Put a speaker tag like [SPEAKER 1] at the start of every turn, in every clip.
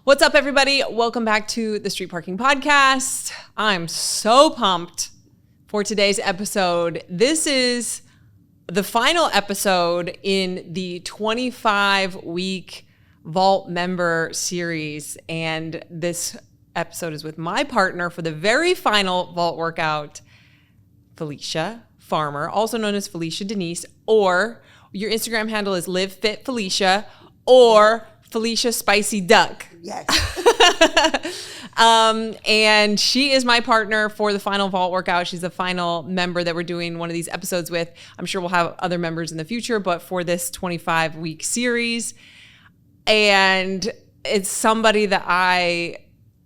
[SPEAKER 1] What's up, everybody? Welcome back to the Street Parking Podcast. I'm so pumped for today's episode. This is the final episode in the 25-week Vault member series. And this episode is with my partner for the very final Vault workout, Felicia Farmer, also known as Felicia Denise, or your Instagram handle is Live Fit Felicia, or Felicia Spicy Duck.
[SPEAKER 2] Yes.
[SPEAKER 1] And she is my partner for the final Vault workout. She's the final member that we're doing one of these episodes with. I'm sure we'll have other members in the future, but for this 25-week series. And it's somebody that I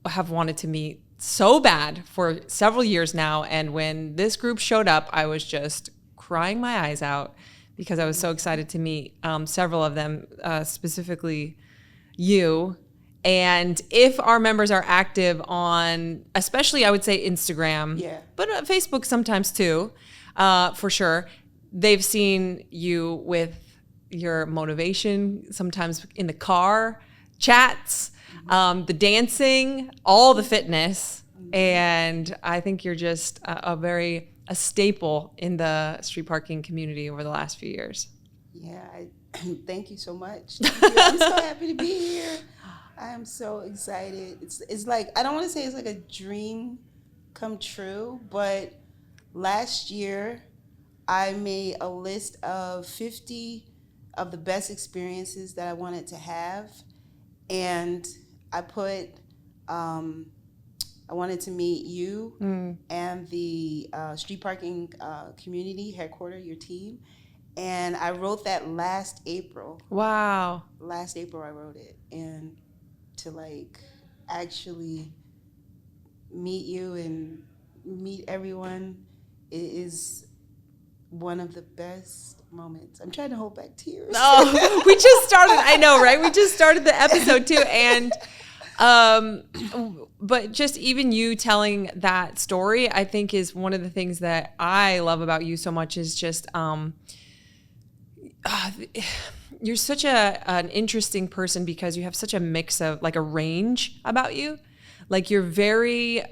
[SPEAKER 1] have wanted to meet so bad for several years now. And when this group showed up, I was just crying my eyes out because I was so excited to meet several of them, specifically you. And if our members are active on, especially I would say Instagram, but Facebook sometimes too, for sure, they've seen you with your motivation, sometimes in the car, chats, the dancing, all the fitness. And I think you're just a staple in the street parking community over the last few years.
[SPEAKER 2] Yeah, thank you so much. Thank you. I'm so happy to be here. I am so excited. It's like, I don't want to say it's like a dream come true, but last year I made a list of 50 of the best experiences that I wanted to have. And I put, I wanted to meet you and the street parking community headquarters, your team. And I wrote that last April.
[SPEAKER 1] Wow.
[SPEAKER 2] Last April I wrote it. And to like actually meet you and meet everyone, it is one of the best moments. I'm trying to hold back tears.
[SPEAKER 1] Oh, we just started. I know, right? We just started the episode too. And, but just even you telling that story, I think is one of the things that I love about you so much is just, you're such an interesting person because you have such a mix of like a range about you. Like you're very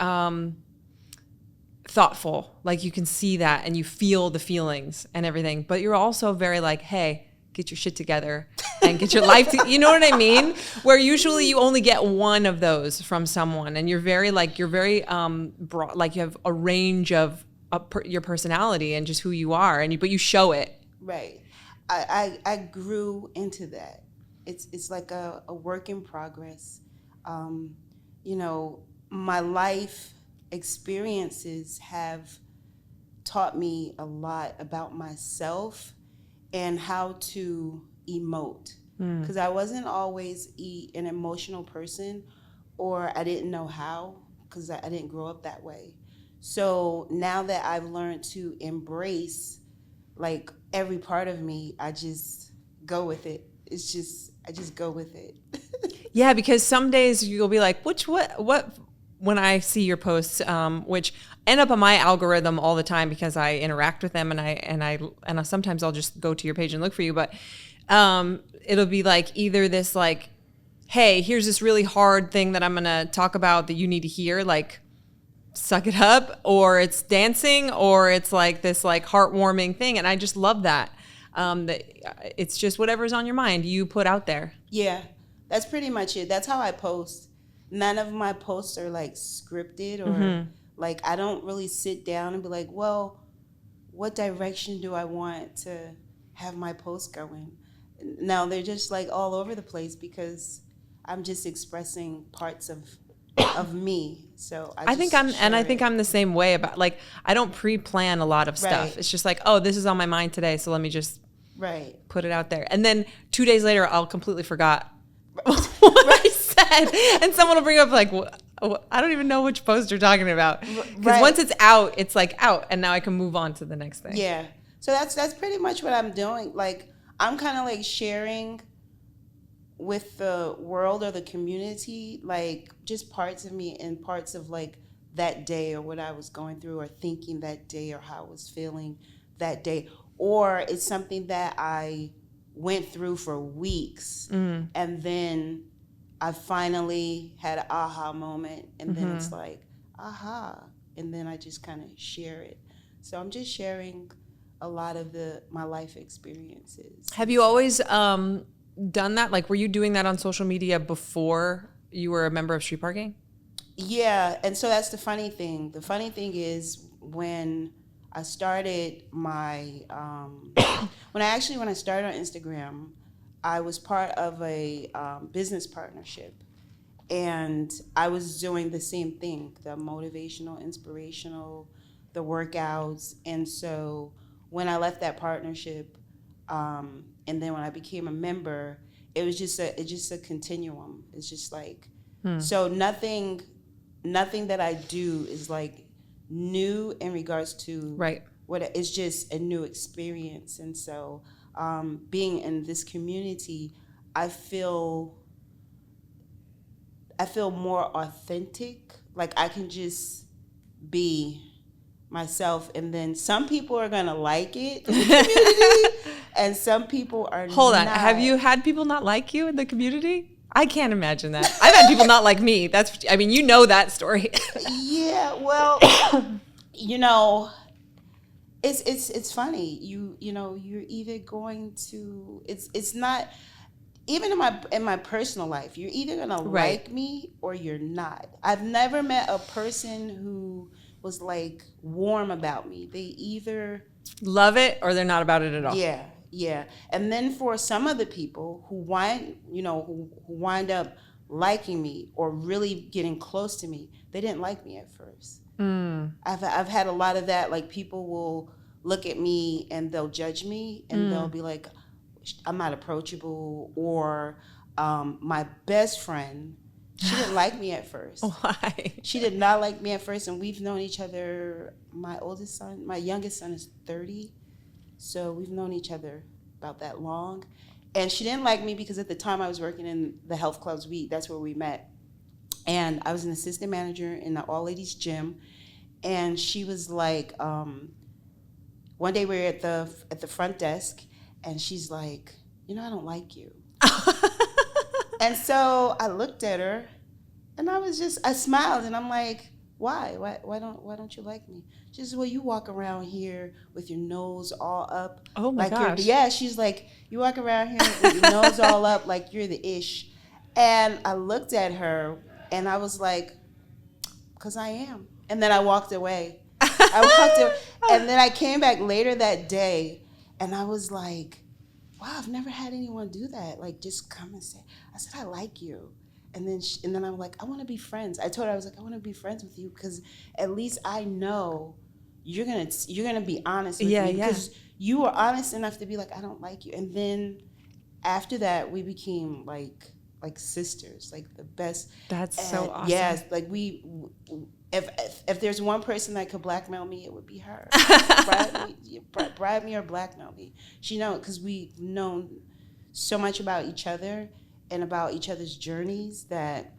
[SPEAKER 1] thoughtful, like you can see that and you feel the feelings and everything, but you're also very like, hey, get your shit together and get your life to, you know what I mean? Where usually you only get one of those from someone, and you're very broad, like you have a range of your personality and just who you are, and but you show it.
[SPEAKER 2] Right. I grew into that. It's like a work in progress. My life experiences have taught me a lot about myself and how to emote. Because I wasn't always an emotional person, or I didn't know how, because I didn't grow up that way. So now that I've learned to embrace like every part of me, I just go with it. I just go with it.
[SPEAKER 1] Yeah, because some days you'll be like, what when I see your posts, which end up on my algorithm all the time because I interact with them, and I sometimes I'll just go to your page and look for you, but it'll be like either this like, hey, here's this really hard thing that I'm gonna talk about that you need to hear, like suck it up, or it's dancing, or it's like this like heartwarming thing, and I just love that. That it's just whatever's on your mind you put out there.
[SPEAKER 2] Yeah, that's pretty much it. That's how I post. None of my posts are like scripted, or like I don't really sit down and be like, well, what direction do I want to have my post going? No, they're just like all over the place because I'm just expressing parts of me. So I think I'm
[SPEAKER 1] the same way about, like, I don't pre-plan a lot of stuff. Right. It's just like, oh, this is on my mind today, so let me just put it out there. And then 2 days later, I'll completely forgot what I said, and someone will bring up like, I don't even know which post you're talking about, because once it's out, it's like out, and now I can move on to the next thing.
[SPEAKER 2] Yeah. So that's pretty much what I'm doing. Like I'm kind of like sharing with the world or the community, like just parts of me and parts of like that day, or what I was going through or thinking that day, or how I was feeling that day. Or it's something that I went through for weeks and then I finally had an aha moment, and then it's like, aha, and then I just kind of share it. So I'm just sharing a lot of my life experiences.
[SPEAKER 1] Have you always done that? Like, were you doing that on social media before you were a member of Street Parking?
[SPEAKER 2] Yeah, and so that's the funny thing. The funny thing is when I started my when I started on Instagram, I was part of a business partnership, and I was doing the same thing, the motivational, inspirational, the workouts. And so when I left that partnership, and then when I became a member, it was just a continuum. It's just like, so nothing that I do is like new in regards to
[SPEAKER 1] right.
[SPEAKER 2] what it's just a new experience. And so being in this community, I feel more authentic. Like I can just be myself, and then some people are gonna like it in the community, and some people are
[SPEAKER 1] Hold on.
[SPEAKER 2] not.
[SPEAKER 1] Have you had people not like you in the community? I can't imagine that. I've had people not like me. I mean, you know that story.
[SPEAKER 2] Yeah, well, it's funny. You're either going to it's not even in my personal life. You're either gonna
[SPEAKER 1] right.
[SPEAKER 2] like me or you're not. I've never met a person who was like warm about me. They either
[SPEAKER 1] love it or they're not about it at all.
[SPEAKER 2] Yeah. And then for some of the people who wind up liking me or really getting close to me, they didn't like me at first. I've had a lot of that. Like people will look at me and they'll judge me, and they'll be like, I'm not approachable. Or my best friend, she didn't like me at first.
[SPEAKER 1] Why?
[SPEAKER 2] She did not like me at first, and we've known each other. My youngest son is 30, so we've known each other about that long. And she didn't like me because at the time I was working in the health clubs. That's where we met. And I was an assistant manager in the all-ladies gym. And she was like, one day we were at the front desk, and she's like, I don't like you. And so I looked at her, and I smiled, and I'm like, why? Why don't you like me? She says, well, you walk around here with your nose all up.
[SPEAKER 1] Oh my gosh.
[SPEAKER 2] Yeah, she's like, you walk around here with your nose all up like you're the ish. And I looked at her, and I was like, because I am. And then I walked away. And then I came back later that day, and I was like, wow, I've never had anyone do that. Like, just come and say, I said, I like you. And then I'm like, I want to be friends. I told her, I was like, I want to be friends with you because at least I know you're gonna be honest with me, because you were honest enough to be like, I don't like you. And then after that, we became like sisters, like the best.
[SPEAKER 1] That's so awesome.
[SPEAKER 2] Yes, like if there's one person that could blackmail me, it would be her. bribe me or blackmail me. She knows, because we've known so much about each other and about each other's journeys that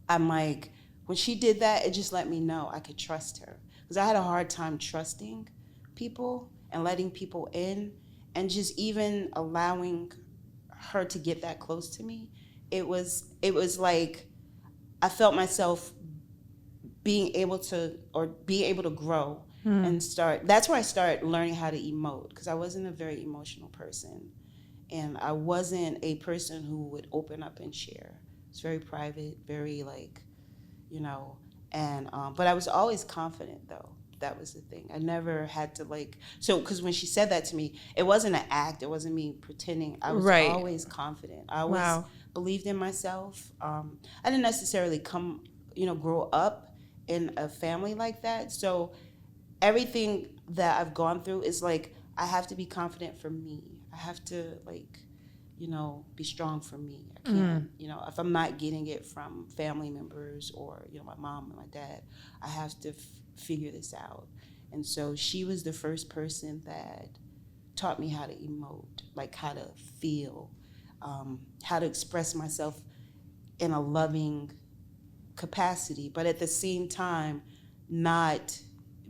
[SPEAKER 2] I'm like, when she did that, it just let me know I could trust her. Because I had a hard time trusting people and letting people in, and just even allowing her to get that close to me. It was like I felt myself being able to grow and start. That's where I started learning how to emote, because I wasn't a very emotional person. And I wasn't a person who would open up and share. It's very private, very and but I was always confident though. That was the thing. I never had to because when she said that to me, it wasn't an act. It wasn't me pretending. I was always confident. I always believed in myself. I didn't necessarily grow up in a family like that. So everything that I've gone through is like, I have to be confident for me. I have to be strong for me. I can't, if I'm not getting it from family members or, my mom and my dad, I have to figure this out. And so she was the first person that taught me how to emote, like how to feel, how to express myself in a loving capacity, but at the same time, not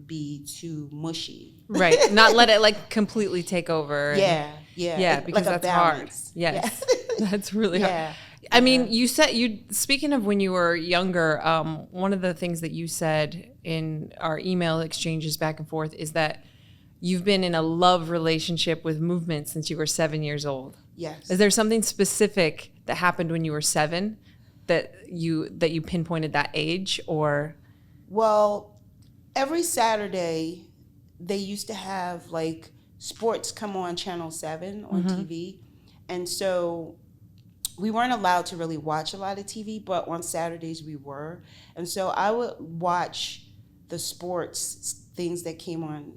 [SPEAKER 2] be too mushy.
[SPEAKER 1] Right. Not let it completely take over.
[SPEAKER 2] Yeah.
[SPEAKER 1] Because that's hard. Yes. That's really hard. I mean, you said speaking of when you were younger, one of the things that you said in our email exchanges back and forth is that you've been in a love relationship with movement since you were 7 years old.
[SPEAKER 2] Yes.
[SPEAKER 1] Is there something specific that happened when you were 7 that you pinpointed that age, or?
[SPEAKER 2] Well, every Saturday they used to have like sports come on Channel 7 on TV. And so we weren't allowed to really watch a lot of TV, but on Saturdays we were. And so I would watch the sports things that came on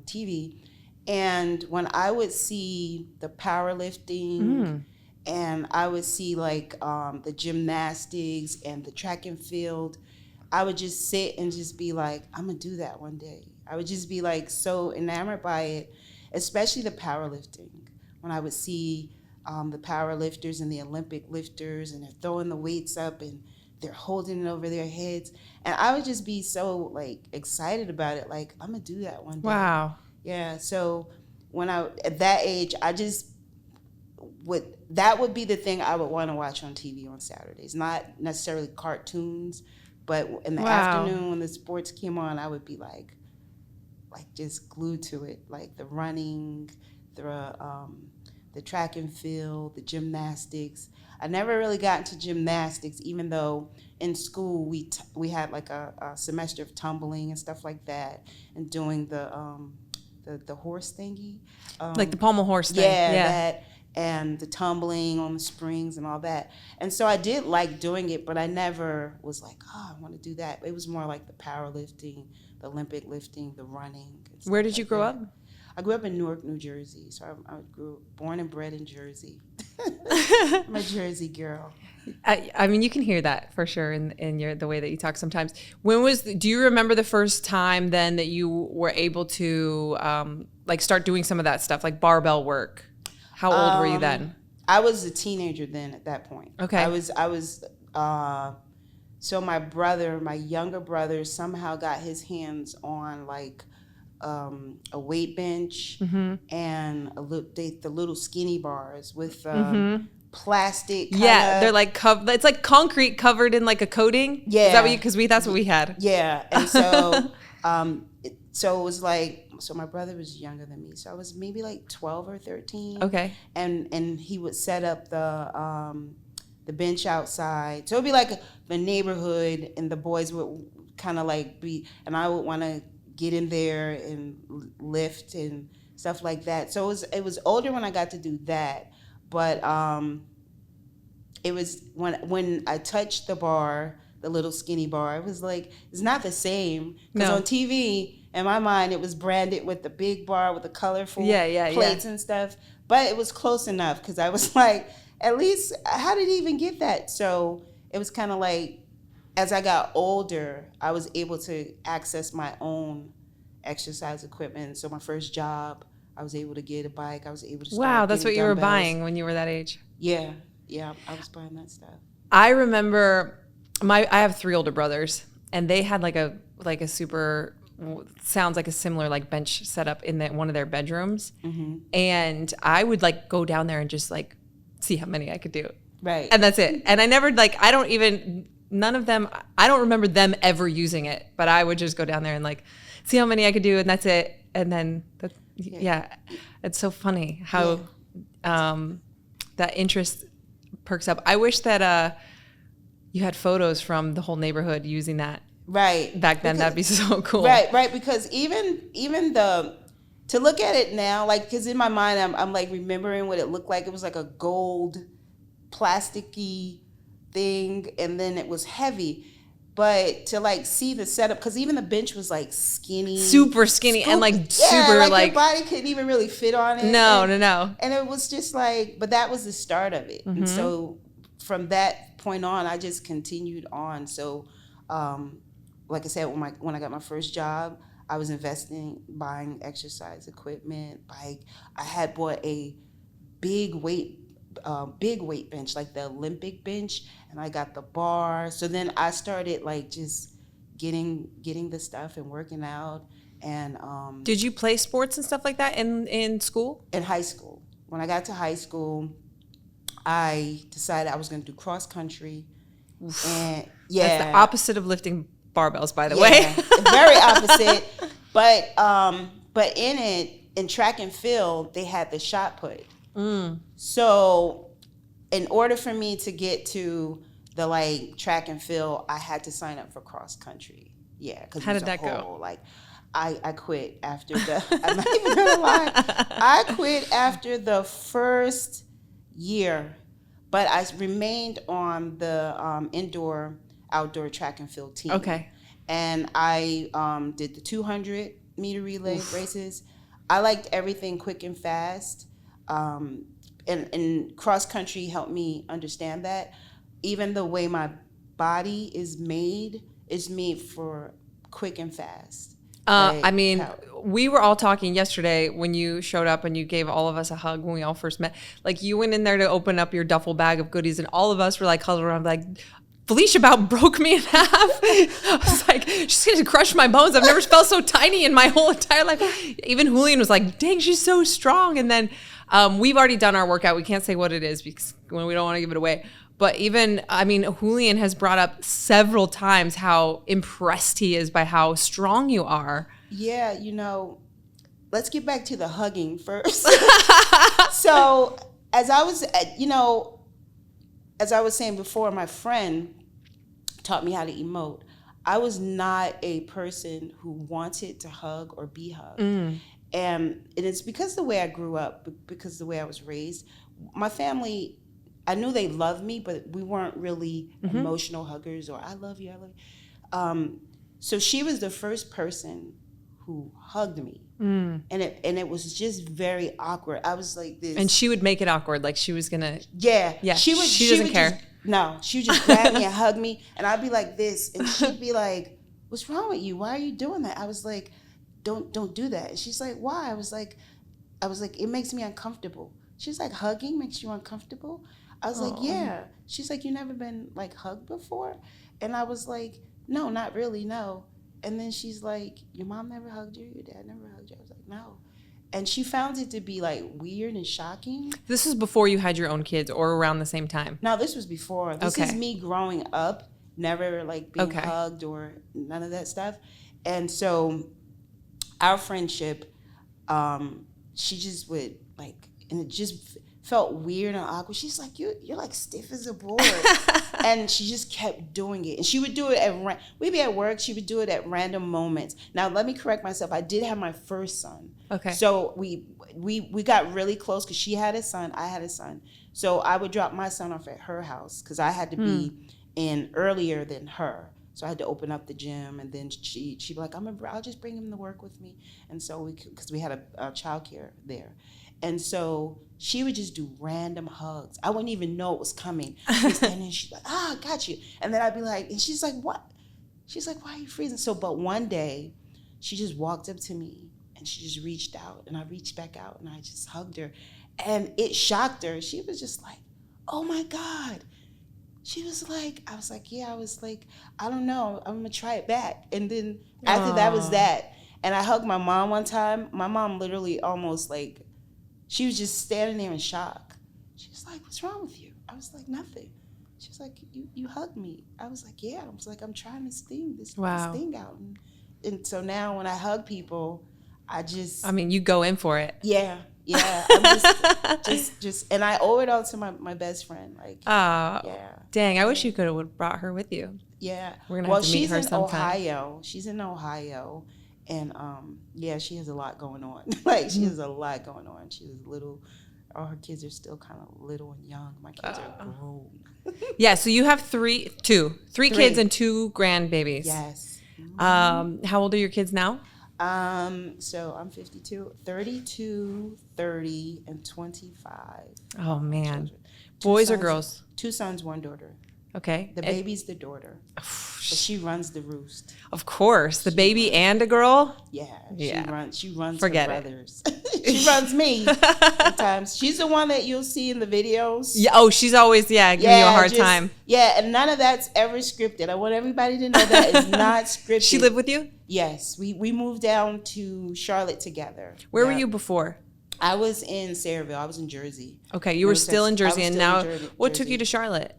[SPEAKER 2] TV. And when I would see the powerlifting and I would see like the gymnastics and the track and field, I would just sit and just be like, I'm gonna do that one day. I would just be like so enamored by it, especially the powerlifting. When I would see the power lifters and the Olympic lifters, and they're throwing the weights up and they're holding it over their heads. And I would just be so like excited about it. Like, I'm gonna do that one day.
[SPEAKER 1] Wow.
[SPEAKER 2] Yeah. So when at that age, I just that would be the thing I would want to watch on TV on Saturdays. Not necessarily cartoons, but in the afternoon when the sports came on, I would be like just glued to it. Like the running, the track and field, the gymnastics. I never really got into gymnastics, even though in school we had like a semester of tumbling and stuff like that, and doing the horse thingy,
[SPEAKER 1] like the pommel horse thing.
[SPEAKER 2] Yeah, that, and the tumbling on the springs and all that. And so I did like doing it, but I never was like, oh, I want to do that. It was more like the powerlifting, the Olympic lifting, the running.
[SPEAKER 1] Where did you grow up?
[SPEAKER 2] I grew up in Newark, New Jersey. So I born and bred in Jersey. I'm a Jersey girl.
[SPEAKER 1] I mean, you can hear that for sure in the way that you talk sometimes. Do you remember the first time then that you were able to like start doing some of that stuff, like barbell work? How old were you then?
[SPEAKER 2] I was a teenager then at that point.
[SPEAKER 1] Okay.
[SPEAKER 2] I was so my younger brother somehow got his hands on like a weight bench and the little skinny bars with plastic.
[SPEAKER 1] They're like it's like concrete covered in like a coating.
[SPEAKER 2] Yeah,
[SPEAKER 1] is that what because that's what we had.
[SPEAKER 2] Yeah, and so so it was like, so my brother was younger than me, so I was maybe like 12 or 13.
[SPEAKER 1] Okay,
[SPEAKER 2] and he would set up the bench outside, so it'd be like the neighborhood, and the boys would kind of like and I would want to get in there and lift and stuff like that. So it was older when I got to do that, but it was when I touched the bar, the little skinny bar, it was like, it's not the same, because on TV, in my mind, it was branded with the big bar with the colorful plates and stuff, but it was close enough, because I was like, at least, how did he even get that? So it was kind of like, as I got older, I was able to access my own exercise equipment. So my first job, I was able to get a bike. I was able to start
[SPEAKER 1] Wow, that's what you were
[SPEAKER 2] dumbbells.
[SPEAKER 1] buying when you were that age?
[SPEAKER 2] Yeah, I was buying that stuff.
[SPEAKER 1] I remember I have 3 older brothers, and they had like a super, sounds like a similar like bench setup in one of their bedrooms. And I would like go down there and just like see how many I could do.
[SPEAKER 2] Right.
[SPEAKER 1] And that's it. And I never none of them, I don't remember them ever using it, but I would just go down there and like see how many I could do, and that's it. And then, it's so funny how that interest perks up. I wish that you had photos from the whole neighborhood using that.
[SPEAKER 2] Right.
[SPEAKER 1] Back then, that'd be so cool.
[SPEAKER 2] Right. Because even to look at it now, like, because in my mind, I'm like remembering what it looked like. It was like a gold plasticky thing, and then it was heavy. But to like see the setup, because even the bench was like skinny,
[SPEAKER 1] super skinny, and like super
[SPEAKER 2] like your body couldn't even really fit on it.
[SPEAKER 1] No.
[SPEAKER 2] And it was just like, but that was the start of it. And so from that point on, I just continued on. So, like I said, when I got my first job, I was buying exercise equipment, bike. I had bought a big weight bench, like the Olympic bench, and I got the bar. So then I started like just getting the stuff and working out. And
[SPEAKER 1] did you play sports and stuff like that in school?
[SPEAKER 2] In high school, when I got to high school, I decided I was going to do cross country. And yeah.
[SPEAKER 1] That's the opposite of lifting barbells, by the way.
[SPEAKER 2] Very opposite. But in it, in track and field, they had the shot put. So in order for me to get to the like track and field, I had to sign up for cross country. Yeah.
[SPEAKER 1] How did that go?
[SPEAKER 2] Like, I quit after I'm not even gonna lie. I quit after the first year, but I remained on the indoor, outdoor track and field team.
[SPEAKER 1] Okay.
[SPEAKER 2] And I did the 200-meter relay races. I liked everything quick and fast. And cross country helped me understand that. Even the way my body is made for quick and fast.
[SPEAKER 1] I mean, we were all talking yesterday when you showed up and you gave all of us a hug when we all first met. Like, you went in there to open up your duffel bag of goodies, and all of us were like huddled around, like, Felicia about broke me in half. I was like, she's gonna crush my bones. I've never felt so tiny in my whole entire life. Even Julian was like, dang, she's so strong. And then we've already done our workout. We can't say what it is because we don't want to give it away. But even, I mean, Julian has brought up several times how impressed he is by how strong you are.
[SPEAKER 2] Yeah, let's get back to the hugging first. So as I was saying before, my friend taught me how to emote. I was not a person who wanted to hug or be hugged. And it's because of the way I grew up, because of the way I was raised. My family, I knew they loved me, but we weren't really emotional huggers or I love you, I love you. So she was the first person who hugged me. And it was just very awkward. I was like this.
[SPEAKER 1] And she would make it awkward, like she was gonna.
[SPEAKER 2] Yeah.
[SPEAKER 1] She doesn't care.
[SPEAKER 2] She would just grab me and hug me, and I'd be like this, and she'd be like, "What's wrong with you? Why are you doing that?" I was like, "Don't do that." And she's like, "Why?" I was like, "It makes me uncomfortable." She's like, "Hugging makes you uncomfortable?" I was like, "Yeah." She's like, "You never been like hugged before?" And I was like, "No, not really, no." And then she's like, "Your mom never hugged you? Your dad never hugged you?" I was like, "No." And she found it to be like weird and shocking.
[SPEAKER 1] This is before you had your own kids or around the same time?
[SPEAKER 2] No, this was before. This is me growing up, never like being hugged or none of that stuff. And so our friendship, she just would like, and it just felt weird and awkward. She's like, you're like stiff as a board. And she just kept doing it. And she would do it we'd be at work, she would do it at random moments. Now, let me correct myself. I did have my first son. Okay. So we got really close because she had a son, I had a son. So I would drop my son off at her house because I had to be in earlier than her. So I had to open up the gym, and then she'd be like, I'll just bring him to work with me. And so because we had a childcare there. And so she would just do random hugs. I wouldn't even know it was coming. And then she's like, I got you. And then I'd be like, and she's like, what? She's like, why are you freezing? So, but one day, she just walked up to me, and she just reached out, and I reached back out, and I just hugged her. And it shocked her. She was just like, oh my God. She was like, I was like, yeah, I was like, I don't know. I'm going to try it back. And then after that was that. And I hugged my mom one time. My mom literally almost like, she was just standing there in shock. She was like, what's wrong with you? I was like, nothing. She was like, you hugged me. I was like, yeah. I was like, I'm trying to sting this thing out. And so now when I hug people, I mean,
[SPEAKER 1] you go in for it.
[SPEAKER 2] Yeah. I'm just, and I owe it all to my best friend. Like,
[SPEAKER 1] dang, I wish you could have brought her with you.
[SPEAKER 2] Yeah.
[SPEAKER 1] We're gonna have to meet her sometime.
[SPEAKER 2] She's in Ohio. And she has a lot going on. Like, she has a lot going on. She was little. All her kids are still kind of little and young. My kids are grown.
[SPEAKER 1] Yeah, so you have three kids and 2 grandbabies.
[SPEAKER 2] Yes.
[SPEAKER 1] How old are your kids now?
[SPEAKER 2] So I'm 52, 32, 30, and 25.
[SPEAKER 1] Oh, man. Boys or girls?
[SPEAKER 2] 2 sons, 1 daughter.
[SPEAKER 1] Okay.
[SPEAKER 2] The baby's the daughter. But she runs the roost.
[SPEAKER 1] Of course. The baby and a girl?
[SPEAKER 2] Yeah. She runs
[SPEAKER 1] Forget
[SPEAKER 2] her brothers. She runs me sometimes. She's the one that you'll see in the videos.
[SPEAKER 1] Yeah. Oh, she's always, giving you a hard time.
[SPEAKER 2] Yeah, and none of that's ever scripted. I want everybody to know that is not scripted.
[SPEAKER 1] She lived with you?
[SPEAKER 2] Yes. We moved down to Charlotte together.
[SPEAKER 1] Where were you before?
[SPEAKER 2] I was in Sayreville. I was in Jersey.
[SPEAKER 1] Okay, you were still in Jersey, and now what took
[SPEAKER 2] Jersey.
[SPEAKER 1] you to Charlotte?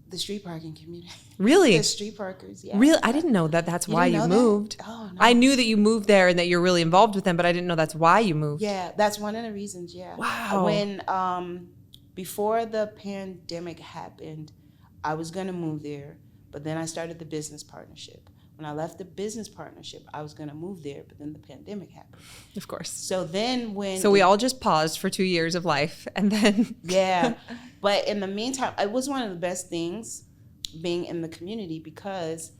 [SPEAKER 2] The street parking community.
[SPEAKER 1] Really?
[SPEAKER 2] The street parkers, yeah.
[SPEAKER 1] Really? I didn't know that that's why you moved.
[SPEAKER 2] Oh, no.
[SPEAKER 1] I knew that you moved there and that you're really involved with them, but I didn't know that's why you moved.
[SPEAKER 2] Yeah, that's one of the reasons, yeah.
[SPEAKER 1] Wow.
[SPEAKER 2] When, before the pandemic happened, I was going to move there, but then I started the business partnership. When I left the business partnership, I was going to move there, but then the pandemic happened.
[SPEAKER 1] Of course.
[SPEAKER 2] So then when...
[SPEAKER 1] So we all just paused for 2 years of life, and then...
[SPEAKER 2] Yeah. But in the meantime, it was one of the best things being in the community because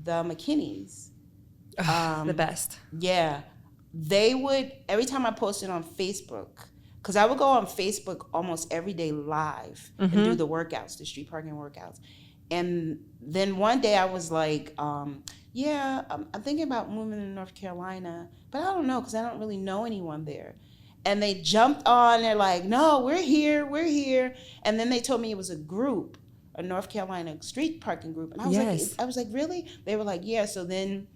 [SPEAKER 2] the McKinneys...
[SPEAKER 1] the best.
[SPEAKER 2] Yeah. They would, every time I posted on Facebook, because I would go on Facebook almost every day live and do the workouts, the street parking workouts. And then one day I was like, I'm thinking about moving to North Carolina, but I don't know because I don't really know anyone there. And they jumped on, they're like, no, we're here. And then they told me it was a group, a North Carolina street parking group. And I was like, really? They were like, yeah. So then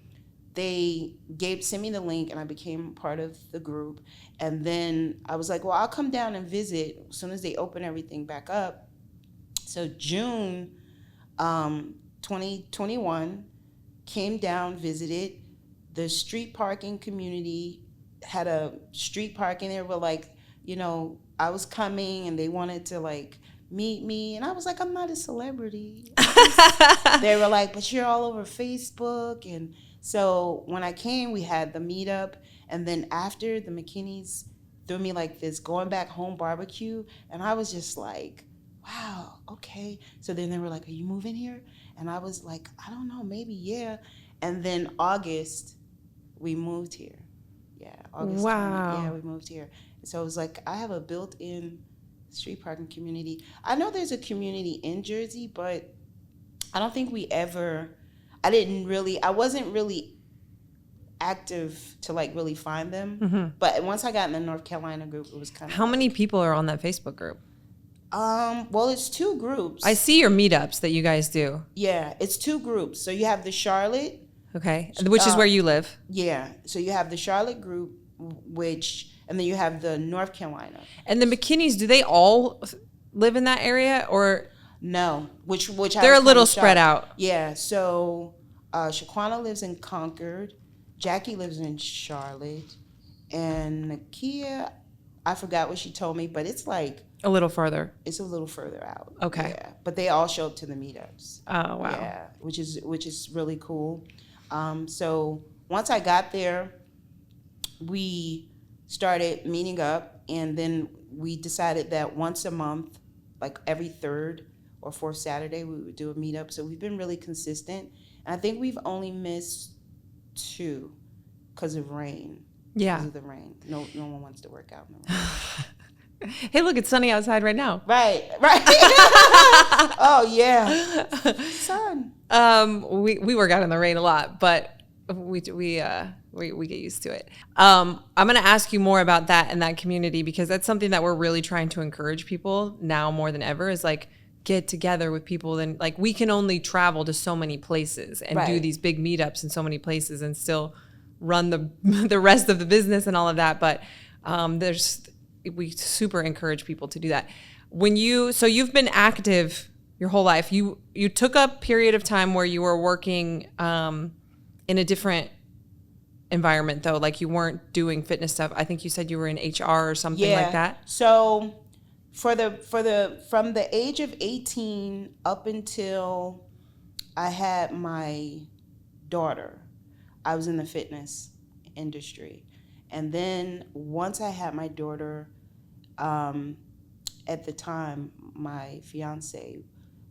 [SPEAKER 2] they sent me the link and I became part of the group. And then I was like, well, I'll come down and visit as soon as they open everything back up. So June 2021, came down, visited. The street parking community had a street parking. They were like, I was coming and they wanted to like meet me. And I was like, I'm not a celebrity. They were like, but you're all over Facebook. And so when I came, we had the meetup. And then after, the McKinneys threw me like this going back home barbecue. And I was just like, wow, okay. So then they were like, are you moving here? And I was like, I don't know, maybe, yeah. And then August, we moved here. Yeah, August.
[SPEAKER 1] Wow.
[SPEAKER 2] 20, yeah, we moved here. So it was like, I have a built-in street parking community. I know there's a community in Jersey, but I don't think I wasn't really active to like really find them. But once I got in the North Carolina group, it was kind of...
[SPEAKER 1] How many people are on that Facebook group?
[SPEAKER 2] Well, it's 2 groups.
[SPEAKER 1] I see your meetups that you guys do.
[SPEAKER 2] Yeah, it's 2 groups. So you have the Charlotte.
[SPEAKER 1] Okay, which is where you live.
[SPEAKER 2] Yeah, so you have the Charlotte group, and then you have the North Carolina.
[SPEAKER 1] And the McKinneys, do they all live in that area or?
[SPEAKER 2] No, which
[SPEAKER 1] they're a little spread out.
[SPEAKER 2] Yeah, so Shaquana lives in Concord, Jackie lives in Charlotte, and Nakia, I forgot what she told me, but it's like
[SPEAKER 1] a little further.
[SPEAKER 2] It's a little further out.
[SPEAKER 1] Okay.
[SPEAKER 2] Yeah, but they all show up to the meetups.
[SPEAKER 1] Oh wow.
[SPEAKER 2] Yeah, which is really cool. So once I got there, we started meeting up, and then we decided that once a month, like every 3rd or 4th Saturday, we would do a meetup. So we've been really consistent. And I think we've only missed 2 because of rain.
[SPEAKER 1] Yeah.
[SPEAKER 2] Because of the rain. No one wants to work out in the rain.
[SPEAKER 1] Hey, look, it's sunny outside right now.
[SPEAKER 2] Right. Oh yeah, sun.
[SPEAKER 1] We work out in the rain a lot, but we get used to it. I'm going to ask you more about that and that community because that's something that we're really trying to encourage people now more than ever is like get together with people. And like we can only travel to so many places and do these big meetups in so many places and still run the rest of the business and all of that. But we super encourage people to do that. So you've been active your whole life. You took a period of time where you were working in a different environment though, like you weren't doing fitness stuff. I think you said you were in HR or something like that.
[SPEAKER 2] So from the age of 18 up until I had my daughter, I was in the fitness industry. And then once I had my daughter, at the time, my fiance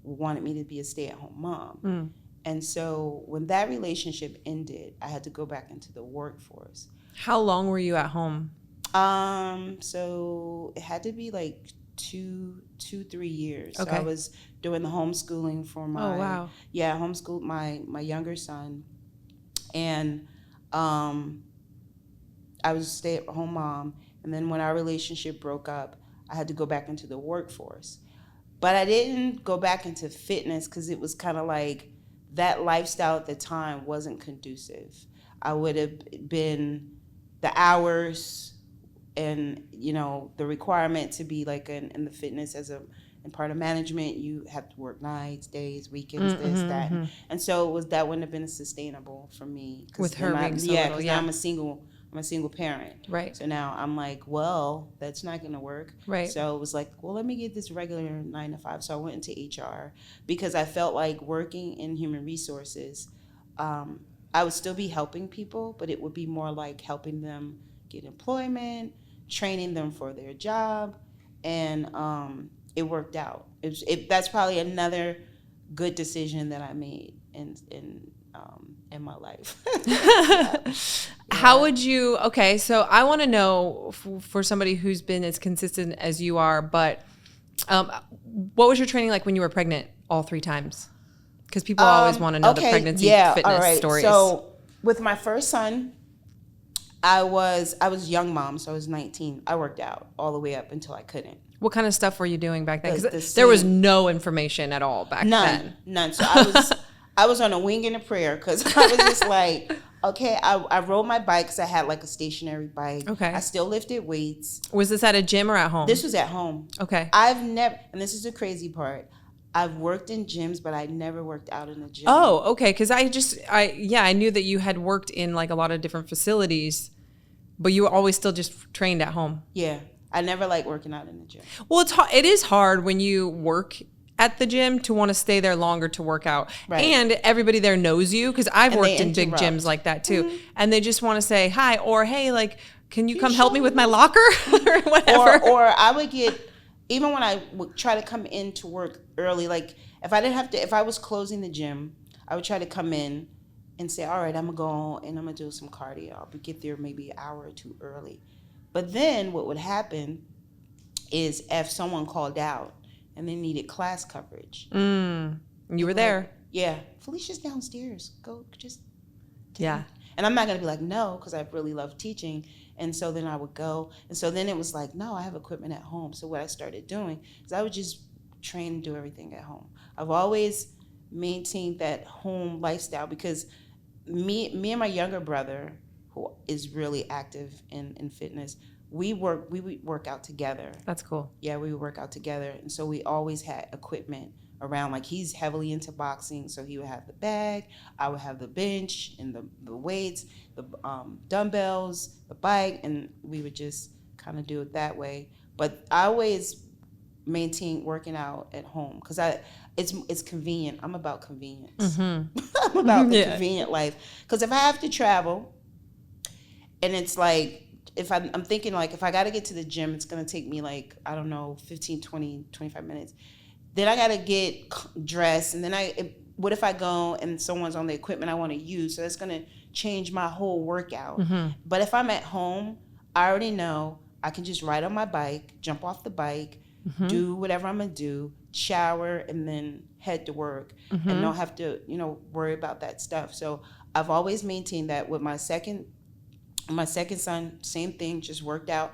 [SPEAKER 2] wanted me to be a stay-at-home mom. And so when that relationship ended, I had to go back into the workforce.
[SPEAKER 1] How long were you at home?
[SPEAKER 2] So it had to be like 2-3 years.
[SPEAKER 1] Okay.
[SPEAKER 2] So I was doing the homeschooling for homeschooled my younger son. And I was a stay-at-home mom. And then when our relationship broke up, I had to go back into the workforce. But I didn't go back into fitness because it was kind of like that lifestyle at the time wasn't conducive. I would have been the hours and the requirement to be like in the fitness and part of management, you have to work nights, days, weekends, this, that, and so that wouldn't have been sustainable for me
[SPEAKER 1] with her being so little.
[SPEAKER 2] because now I'm a single parent,
[SPEAKER 1] right?
[SPEAKER 2] So now I'm like, well, that's not gonna work,
[SPEAKER 1] right?
[SPEAKER 2] So it was like, well, let me get this regular 9 to 5. So I went into HR because I felt like working in human resources, I would still be helping people, but it would be more like helping them get employment, training them for their job, and it worked out. That's probably another good decision that I made in my life. Yeah.
[SPEAKER 1] How would you? Okay, so I want to know for somebody who's been as consistent as you are, but what was your training like when you were pregnant all 3 times? Because people always want to know the pregnancy fitness stories.
[SPEAKER 2] So with my first son, I was young mom, so I was 19. I worked out all the way up until I couldn't.
[SPEAKER 1] What kind of stuff were you doing back then? Because there was no information at all back then.
[SPEAKER 2] None. So I was on a wing and a prayer because I was just like, okay, I rode my bike because I had like a stationary bike.
[SPEAKER 1] Okay.
[SPEAKER 2] I still lifted weights.
[SPEAKER 1] Was this at a gym or at home?
[SPEAKER 2] This was at home.
[SPEAKER 1] Okay.
[SPEAKER 2] I've never, and this is the crazy part, I've worked in gyms, but I never worked out in a gym.
[SPEAKER 1] Oh, okay. Because I knew that you had worked in like a lot of different facilities, but you were always still just trained at home.
[SPEAKER 2] Yeah. I never liked working out in the gym.
[SPEAKER 1] Well, it is hard when you work at the gym to want to stay there longer to work out. Right. And everybody there knows you, because I've worked in big gyms like that too. Mm-hmm. And they just want to say hi, or hey, like, can you come help me with my locker or whatever?
[SPEAKER 2] Or I would get, even when I would try to come in to work early, like if I was closing the gym, I would try to come in and say, all right, I'm going to go and I'm going to do some cardio. I'll get there maybe an hour or 2 early. But then what would happen is if someone called out and they needed class coverage.
[SPEAKER 1] You were there.
[SPEAKER 2] Yeah. Felicia's downstairs. Go just.
[SPEAKER 1] Yeah.
[SPEAKER 2] And I'm not going to be like, no, because I really love teaching. And so then I would go. And so then it was like, no, I have equipment at home. So what I started doing is I would just train and do everything at home. I've always maintained that home lifestyle because me and my younger brother, who is really active in fitness, we would work out together.
[SPEAKER 1] That's cool.
[SPEAKER 2] Yeah, we would work out together. And so we always had equipment around. Like, he's heavily into boxing, so he would have the bag, I would have the bench and the weights, the dumbbells, the bike, and we would just kind of do it that way. But I always maintain working out at home because it's convenient. I'm about convenience. Mm-hmm. I'm about the convenient life. Because if I have to travel, and it's like, if I'm thinking like, if I got to get to the gym, it's going to take me like, I don't know, 15, 20, 25 minutes. Then I got to get dressed. And then what if I go and someone's on the equipment I want to use? So that's going to change my whole workout. Mm-hmm. But if I'm at home, I already know I can just ride on my bike, jump off the bike, mm-hmm. do whatever I'm going to do, shower, and then head to work, mm-hmm. and don't have to, worry about that stuff. So I've always maintained that. With my second son, same thing, just worked out.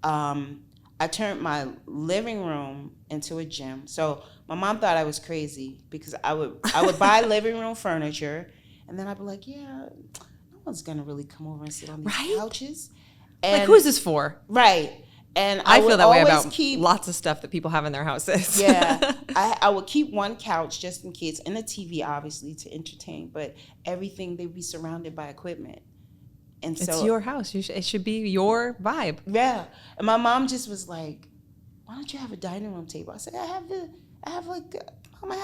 [SPEAKER 2] I turned my living room into a gym. So my mom thought I was crazy because I would buy living room furniture, and then I'd be like, yeah, no one's gonna really come over and sit on these couches. And,
[SPEAKER 1] like, who's this for?
[SPEAKER 2] Right. And
[SPEAKER 1] I feel that way about lots of stuff that people have in their houses.
[SPEAKER 2] Yeah. I would keep one couch just in case, and a TV, obviously, to entertain, but everything, they'd be surrounded by equipment. And
[SPEAKER 1] it's your house. It should be your vibe.
[SPEAKER 2] Yeah. And my mom just was like, why don't you have a dining room table? I said,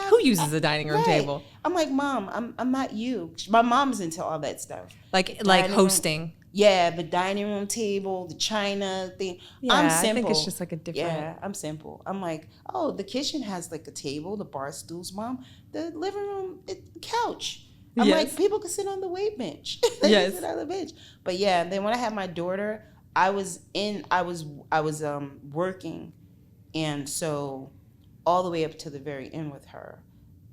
[SPEAKER 1] who uses a dining room table?
[SPEAKER 2] I'm like, Mom, I'm not you. My mom's into all that stuff.
[SPEAKER 1] Like hosting.
[SPEAKER 2] Room. Yeah, the dining room table, the china thing.
[SPEAKER 1] Yeah,
[SPEAKER 2] I'm simple.
[SPEAKER 1] I think it's just like a different.
[SPEAKER 2] Yeah, I'm simple. I'm like, oh, the kitchen has like a table, the bar stools, Mom. The living room, couch. I'm like, people can sit on the weight bench. They can sit on the bench. But yeah, then when I had my daughter, I was working, and so all the way up to the very end with her,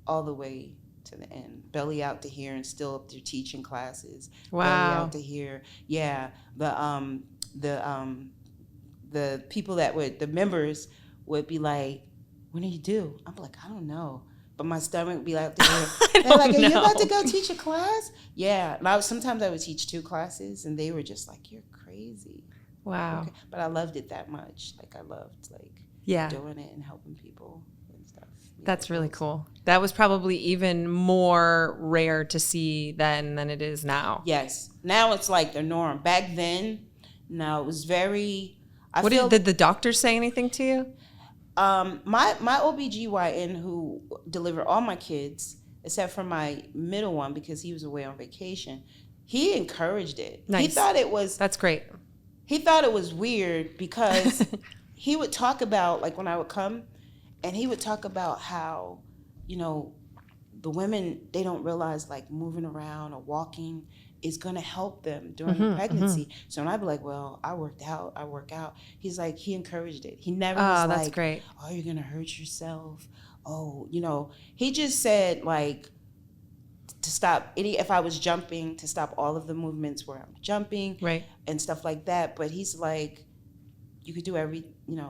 [SPEAKER 2] all the way to the end, belly out to here, and still up there teaching classes.
[SPEAKER 1] Wow.
[SPEAKER 2] Belly out to here. Yeah. The people the members would be like, when do you do? I'm like, I don't know. But my stomach would be like, they're like, are you about to go teach a class? Yeah. And sometimes I would teach 2 classes, and they were just like, you're crazy.
[SPEAKER 1] Wow.
[SPEAKER 2] Okay. But I loved it that much. Like I loved
[SPEAKER 1] Yeah.
[SPEAKER 2] doing it and helping people and stuff. Yeah,
[SPEAKER 1] That's really
[SPEAKER 2] that was-
[SPEAKER 1] cool. That was probably even more rare to see then than it is now.
[SPEAKER 2] Yes. Now it's like the norm. Back then, no, it was very.
[SPEAKER 1] Did the doctor say anything to you?
[SPEAKER 2] My OBGYN who delivered all my kids, except for my middle one because he was away on vacation, he encouraged it.
[SPEAKER 1] Nice. That's great.
[SPEAKER 2] He thought it was weird because he would talk about, like when I would come, and he would talk about how, the women, they don't realize like moving around or walking is going to help them during the pregnancy. So when I'd be like, well, I work out. He's like, he encouraged it. He never was
[SPEAKER 1] that's
[SPEAKER 2] like,
[SPEAKER 1] great.
[SPEAKER 2] oh, you're going to hurt yourself. Oh, he just said like to stop if I was jumping, to stop all of the movements where I'm jumping
[SPEAKER 1] Right.
[SPEAKER 2] and stuff like that. But he's like, you could do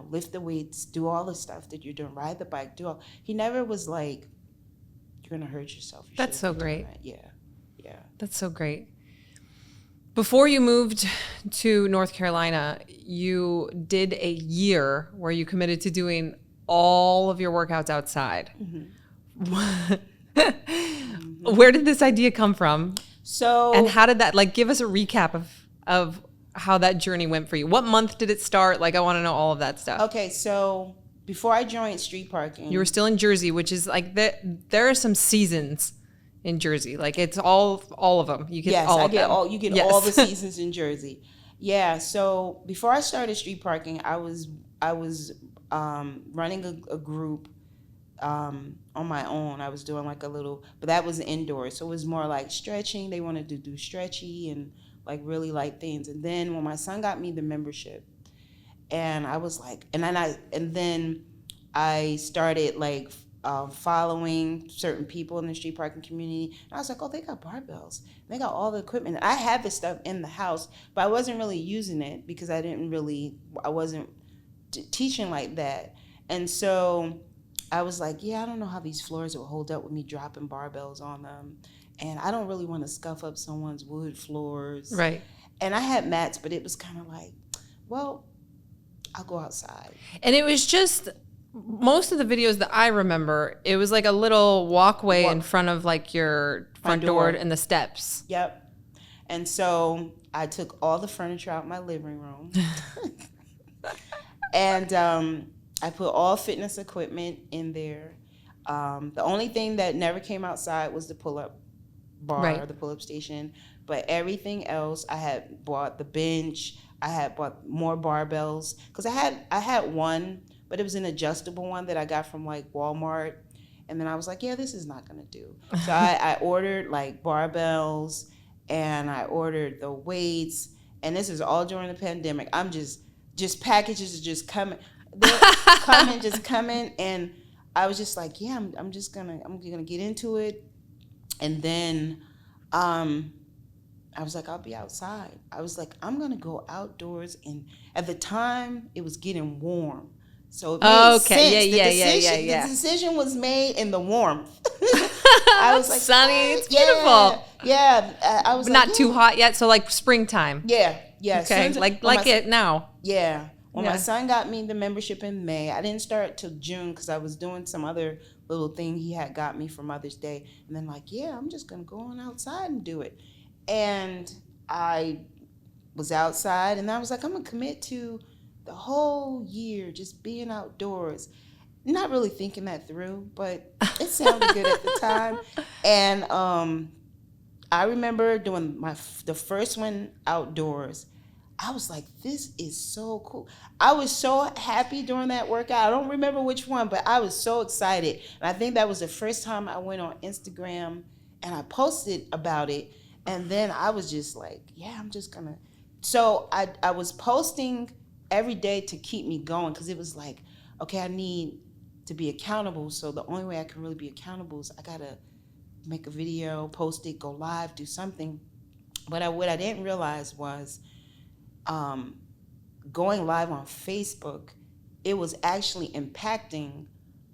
[SPEAKER 2] lift the weights, do all the stuff that you're doing, ride the bike, he never was like, you're going to hurt yourself.
[SPEAKER 1] That's so great.
[SPEAKER 2] Yeah.
[SPEAKER 1] That's so great. Before you moved to North Carolina, you did a year where you committed to doing all of your workouts outside. Mm-hmm. Where did this idea come from? And how did that, give us a recap of how that journey went for you? What month did it start? I want to know all of that stuff.
[SPEAKER 2] Okay, so before I joined street parking,
[SPEAKER 1] you were still in Jersey, which is there are some seasons in Jersey. It's all of them. You get all of them.
[SPEAKER 2] You get all the seasons in Jersey. Yeah. So before I started street parking, I was running a group on my own. I was doing but that was indoors, so it was more like stretching. They wanted to do stretchy and really light things. And then when my son got me the membership, and I was like, and then I started following certain people in the street parking community. And I was like, oh, they got barbells. They got all the equipment. I had this stuff in the house, but I wasn't really using it because I wasn't teaching like that. And so I was like, yeah, I don't know how these floors will hold up with me dropping barbells on them. And I don't really want to scuff up someone's wood floors.
[SPEAKER 1] Right.
[SPEAKER 2] And I had mats, but it was kind of like, well, I'll go outside.
[SPEAKER 1] And it was just, most of the videos that I remember, it was a little walkway in front of your front door and the steps.
[SPEAKER 2] Yep. And so I took all the furniture out of my living room. And I put all fitness equipment in there. The only thing that never came outside was the pull-up bar, the pull-up station. But everything else, I had bought the bench. I had bought more barbells because I had one, but it was an adjustable one that I got from Walmart. And then I was like, yeah, this is not going to do. So I ordered barbells, and I ordered the weights. And this is all during the pandemic. I'm just packages are just coming. They're coming. And I was just like, yeah, I'm going to get into it. And then I was like, I'll be outside. I was like, I'm going to go outdoors. And at the time, it was getting warm. So it made sense. The decision was made in the warmth. I was like,
[SPEAKER 1] sunny, it's beautiful.
[SPEAKER 2] Yeah. I was
[SPEAKER 1] not too hot yet, so springtime.
[SPEAKER 2] Yeah.
[SPEAKER 1] Okay, it now.
[SPEAKER 2] Yeah. When my son got me the membership in May, I didn't start till June because I was doing some other little thing he had got me for Mother's Day. And then I'm just going to go on outside and do it. And I was outside, and I was like, I'm going to commit to the whole year just being outdoors. Not really thinking that through, but it sounded good at the time. And I remember doing the first one outdoors. I was like, this is so cool. I was so happy during that workout. I don't remember which one, but I was so excited. And I think that was the first time I went on Instagram and I posted about it. And then I was just like, yeah, I'm just going to. So I was posting every day to keep me going because it was like, okay, I need to be accountable. So the only way I can really be accountable is I got to make a video, post it, go live, do something. But what I didn't realize was going live on Facebook, it was actually impacting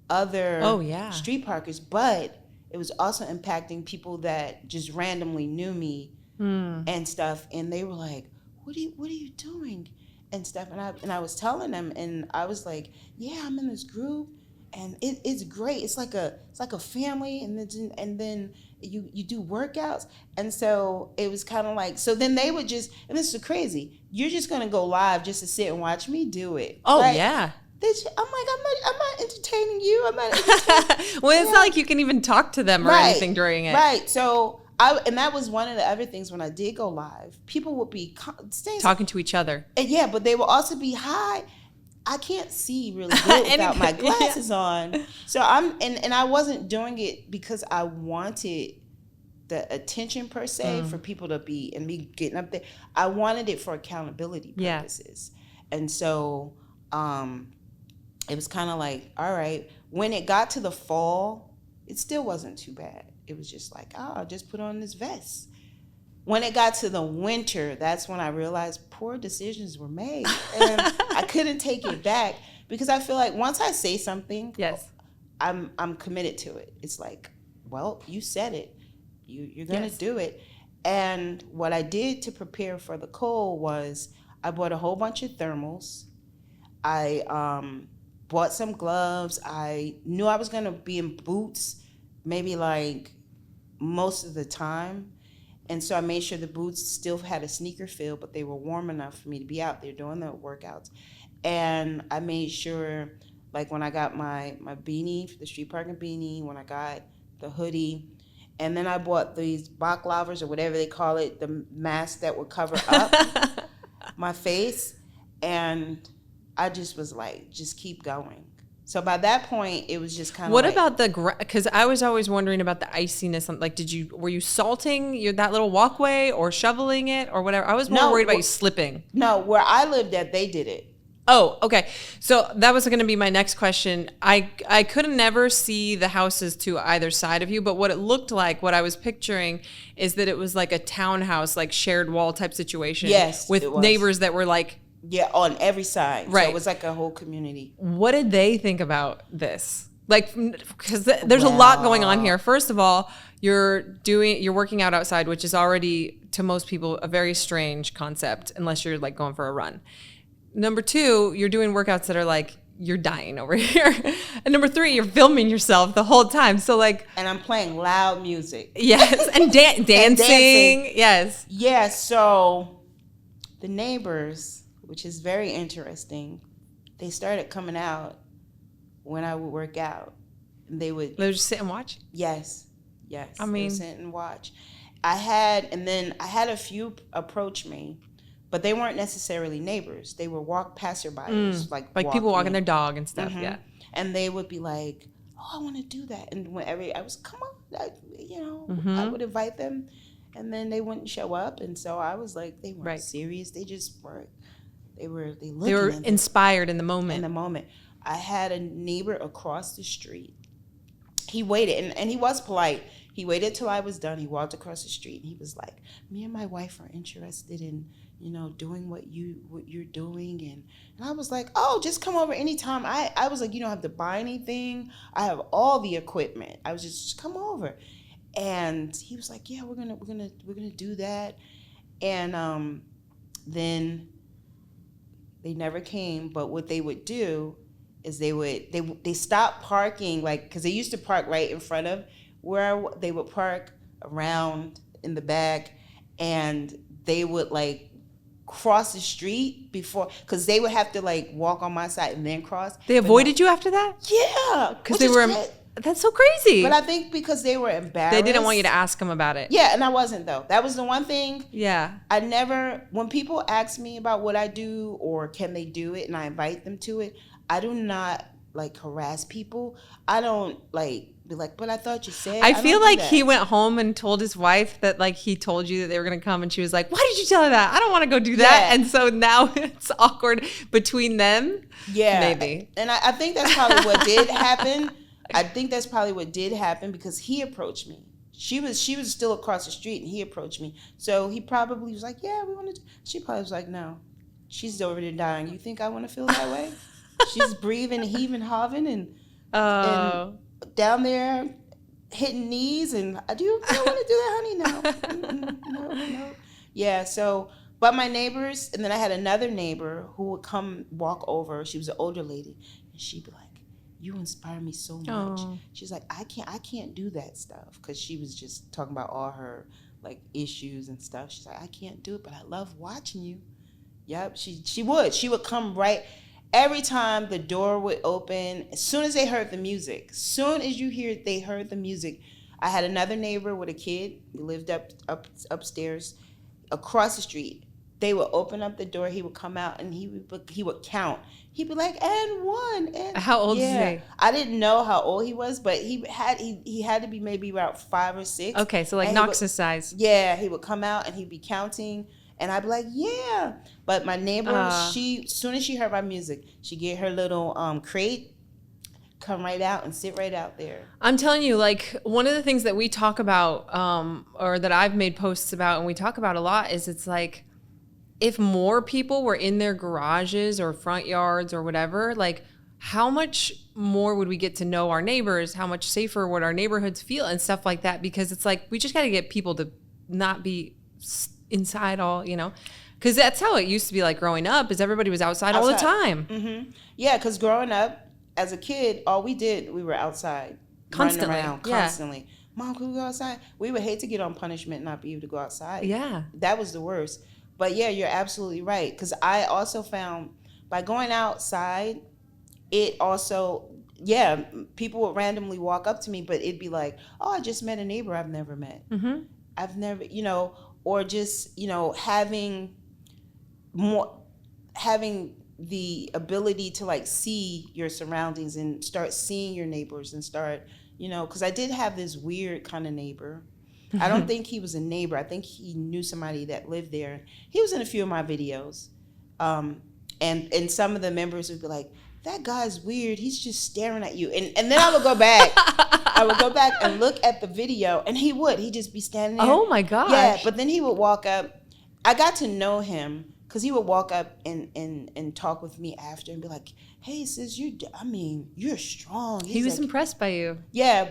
[SPEAKER 2] other street parkers, but it was also impacting people that just randomly knew me and stuff. And they were like, what are you doing? and stuff. And I was telling them, and I was like, yeah, I'm in this group, and it's great. It's like a family, and then you do workouts. And so it was kind of like, so then they would just, and this is crazy, you're just gonna go live just to sit and watch me do it.
[SPEAKER 1] Oh,
[SPEAKER 2] right?
[SPEAKER 1] yeah.
[SPEAKER 2] I'm like, I'm not entertaining you. I'm not entertaining.
[SPEAKER 1] Well, it's not like you can even talk to them or anything during it.
[SPEAKER 2] Right. So and that was one of the other things when I did go live. People would be
[SPEAKER 1] talking to each other.
[SPEAKER 2] And yeah, but they will also be high. I can't see really good without my glasses on. So and I wasn't doing it because I wanted the attention per se for people to be, and me getting up there. I wanted it for accountability purposes. And so it was kind of like, all right. When it got to the fall, it still wasn't too bad. It was just like, I'll just put on this vest. When it got to the winter, that's when I realized poor decisions were made. And I couldn't take it back, because I feel like once I say something, I'm committed to it. It's like, well, you said it. You're going to do it. And what I did to prepare for the cold was I bought a whole bunch of thermals. I bought some gloves. I knew I was going to be in boots maybe like most of the time. And so I made sure the boots still had a sneaker feel, but they were warm enough for me to be out there doing the workouts. And I made sure, like when I got my beanie, the street parking beanie, when I got the hoodie, and then I bought these baklavas or whatever they call it, the mask that would cover up my face. And I just was like, just keep going. So by that point, it was just kind of
[SPEAKER 1] What about because I was always wondering about the iciness. Like, were you salting that little walkway or shoveling it or whatever? I was more worried about you slipping.
[SPEAKER 2] No, where I lived at, they did it.
[SPEAKER 1] Oh, okay. So that was going to be my next question. I could never see the houses to either side of you, but what it looked like, what I was picturing, is that it was like a townhouse, like shared wall type situation.
[SPEAKER 2] Yes,
[SPEAKER 1] with neighbors that were like,
[SPEAKER 2] yeah, on every side.
[SPEAKER 1] Right.
[SPEAKER 2] So it was like a whole community.
[SPEAKER 1] What did they think about this? Like, because there's a lot going on here. First of all, you're working out outside, which is already, to most people, a very strange concept, unless you're like going for a run. Number two, you're doing workouts that are like, you're dying over here. And number three, you're filming yourself the whole time. So like,
[SPEAKER 2] and I'm playing loud music.
[SPEAKER 1] Yes, and dancing. Yes.
[SPEAKER 2] Yeah, so the neighbors, which is very interesting, they started coming out when I would work out. And they would
[SPEAKER 1] just sit and watch?
[SPEAKER 2] Yes.
[SPEAKER 1] I mean,
[SPEAKER 2] they would sit and watch. I had a few approach me, but they weren't necessarily neighbors. They were passerbys, like
[SPEAKER 1] people walking their dog and stuff. Yeah.
[SPEAKER 2] And they would be like, "Oh, I want to do that." And whenever I was, "Come on," I would invite them, and then they wouldn't show up. And so I was like, they weren't serious. They just weren't. They were
[SPEAKER 1] inspired in the moment.
[SPEAKER 2] In the moment. I had a neighbor across the street. He waited, and he was polite. He waited till I was done. He walked across the street, and he was like, "Me and my wife are interested in, doing what you're doing." And I was like, "Oh, just come over anytime." I was like, "You don't have to buy anything. I have all the equipment. I was just come over." And he was like, "Yeah, we're gonna do that." And then they never came. But what they would do is they stopped parking, like, because they used to park right in front of where they would park around in the back, and they would like cross the street before, because they would have to like walk on my side and then cross.
[SPEAKER 1] They avoided you after that?
[SPEAKER 2] Yeah,
[SPEAKER 1] because they were. That's so crazy.
[SPEAKER 2] But I think because they were embarrassed.
[SPEAKER 1] They didn't want you to ask them about it.
[SPEAKER 2] Yeah, and I wasn't, though. That was the one thing.
[SPEAKER 1] Yeah.
[SPEAKER 2] I never, when people ask me about what I do or can they do it and I invite them to it, I do not like harass people. I don't like be like, "But I thought you said."
[SPEAKER 1] I feel like he went home and told his wife that like he told you that they were going to come, and she was like, "Why did you tell her that? I don't want to go do that." Yeah. And so now it's awkward between them.
[SPEAKER 2] Yeah.
[SPEAKER 1] Maybe.
[SPEAKER 2] And I think that's probably what did happen. I think that's probably what did happen, because he approached me. She was still across the street, and he approached me. So he probably was like, "Yeah, we want to." She probably was like, "No, she's over there dying. You think I want to feel that way?" She's breathing, heaving, hoving, and down there hitting knees. And I don't want to do that, honey. No. Yeah. So, But my neighbors, and then I had another neighbor who would come walk over. She was an older lady, and she'd be like, "You inspire me so much."
[SPEAKER 1] Oh.
[SPEAKER 2] She's like, I can't do that stuff," because she was just talking about all her like issues and stuff. She's like, "I can't do it, but I love watching you." Yep, she would come right. Every time the door would open, as soon as they heard the music, they heard the music. I had another neighbor with a kid. He lived upstairs, across the street. They would open up the door. He would come out and he would count. He'd be like, "And one." And
[SPEAKER 1] How old is he?
[SPEAKER 2] I didn't know how old he was, but he had to be maybe about 5 or 6.
[SPEAKER 1] Okay, so like Knox's size.
[SPEAKER 2] Yeah, he would come out and he'd be counting. And I'd be like, "Yeah." But my neighbor, as soon as she heard my music, she'd get her little crate, come right out and sit right out there.
[SPEAKER 1] I'm telling you, like, one of the things that we talk about, or that I've made posts about and we talk about a lot, is it's like, if more people were in their garages or front yards or whatever, like, how much more would we get to know our neighbors? How much safer would our neighborhoods feel and stuff like that? Because it's like, we just got to get people to not be inside all, because that's how it used to be like growing up, is everybody was outside all the time.
[SPEAKER 2] Mm-hmm. Yeah, because growing up as a kid, all we did, we were outside.
[SPEAKER 1] Constantly.
[SPEAKER 2] Running around constantly. "Mom, can we go outside?" We would hate to get on punishment and not be able to go outside.
[SPEAKER 1] Yeah.
[SPEAKER 2] That was the worst. But yeah, you're absolutely right. Because I also found by going outside, it also, people would randomly walk up to me, but it'd be like, "Oh, I just met a neighbor I've never met."
[SPEAKER 1] Mm-hmm.
[SPEAKER 2] I've never, or just, having the ability to like see your surroundings and start seeing your neighbors and start, because I did have this weird kind of neighbor. I don't think he was a neighbor. I think he knew somebody that lived there. He was in a few of my videos. And some of the members would be like, "That guy's weird. He's just staring at you." And then I would go back. And look at the video, and he'd just be standing there.
[SPEAKER 1] Oh my gosh.
[SPEAKER 2] Yeah, but then he would walk up. I got to know him because he would walk up and talk with me after and be like, "Hey sis, you're strong."
[SPEAKER 1] He was
[SPEAKER 2] like,
[SPEAKER 1] impressed by you.
[SPEAKER 2] Yeah,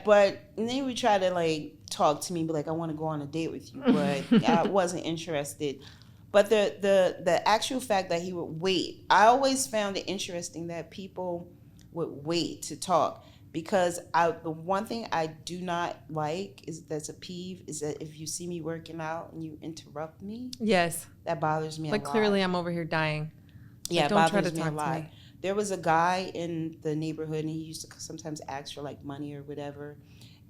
[SPEAKER 2] and then he would try to like talk to me, be like, "I want to go on a date with you," but I wasn't interested. But the actual fact that he would wait, I always found it interesting that people would wait to talk, because the one thing I do not like that's a peeve is that if you see me working out and you interrupt me,
[SPEAKER 1] yes,
[SPEAKER 2] that bothers me a lot.
[SPEAKER 1] Like clearly I'm over here dying.
[SPEAKER 2] Yeah,
[SPEAKER 1] don't
[SPEAKER 2] it bothers
[SPEAKER 1] try to
[SPEAKER 2] me a
[SPEAKER 1] talk
[SPEAKER 2] lot.
[SPEAKER 1] to me.
[SPEAKER 2] There was a guy in the neighborhood, and he used to sometimes ask for like money or whatever.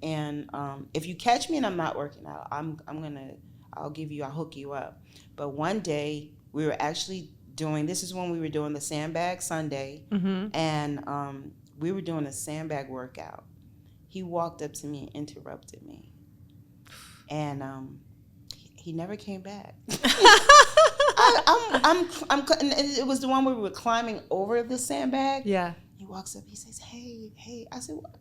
[SPEAKER 2] And if you catch me and I'm not working out, I'll hook you up. But one day we were actually this is when we were doing the sandbag Sunday, and we were doing a sandbag workout. He walked up to me and interrupted me, and he never came back. And it was the one where we were climbing over the sandbag.
[SPEAKER 1] Yeah.
[SPEAKER 2] He walks up, he says, "Hey." I said, "What?"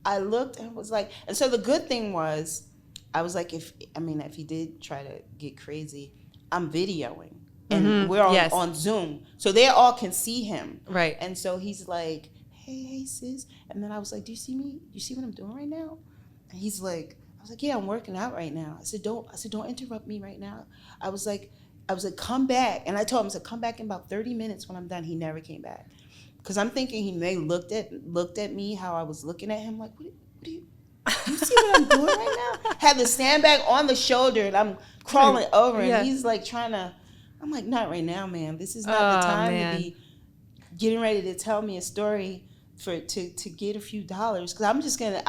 [SPEAKER 2] I looked and was like, and so the good thing was, I was like, if he did try to get crazy, I'm videoing. And we're on Zoom. So they all can see him.
[SPEAKER 1] Right.
[SPEAKER 2] And so he's like, hey, sis. And then I was like, "Do you see me? You see what I'm doing right now?" And he's like, I was like, "Yeah, I'm working out right now." I said, don't interrupt me right now. I was like, "Come back." And I told him, I said, "Come back in about 30 minutes when I'm done." He never came back. Because I'm thinking he may looked at me how I was looking at him, like, what do you see what I'm doing right now? Had the sandbag on the shoulder and I'm crawling over and he's like trying to, I'm like, "Not right now, man. This is not the time to be getting ready to tell me a story to get a few dollars." Because I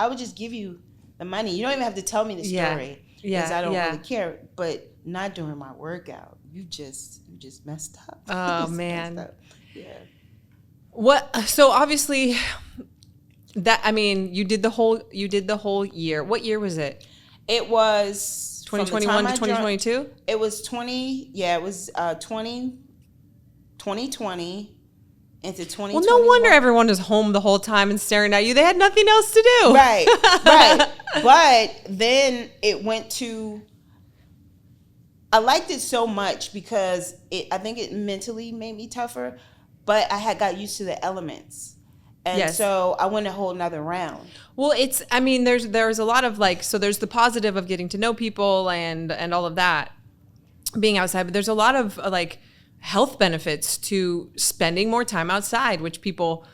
[SPEAKER 2] would just give you the money. You don't even have to tell me the story. Because I don't really care. But not during my workout. You just messed up.
[SPEAKER 1] Oh man.
[SPEAKER 2] Yeah.
[SPEAKER 1] What? So obviously, you did the whole year. What year was it?
[SPEAKER 2] It was
[SPEAKER 1] 2021 to 2022.
[SPEAKER 2] It was 2020 into 2021.
[SPEAKER 1] Well, no wonder everyone was home the whole time and staring at you. They had nothing else to do.
[SPEAKER 2] Right. But then it went to. I liked it so much because I think it mentally made me tougher. But I had got used to the elements. And so I went a whole nother round.
[SPEAKER 1] Well, there's a lot of so there's the positive of getting to know people and all of that. being outside, but there's a lot of like health benefits to spending more time outside, which people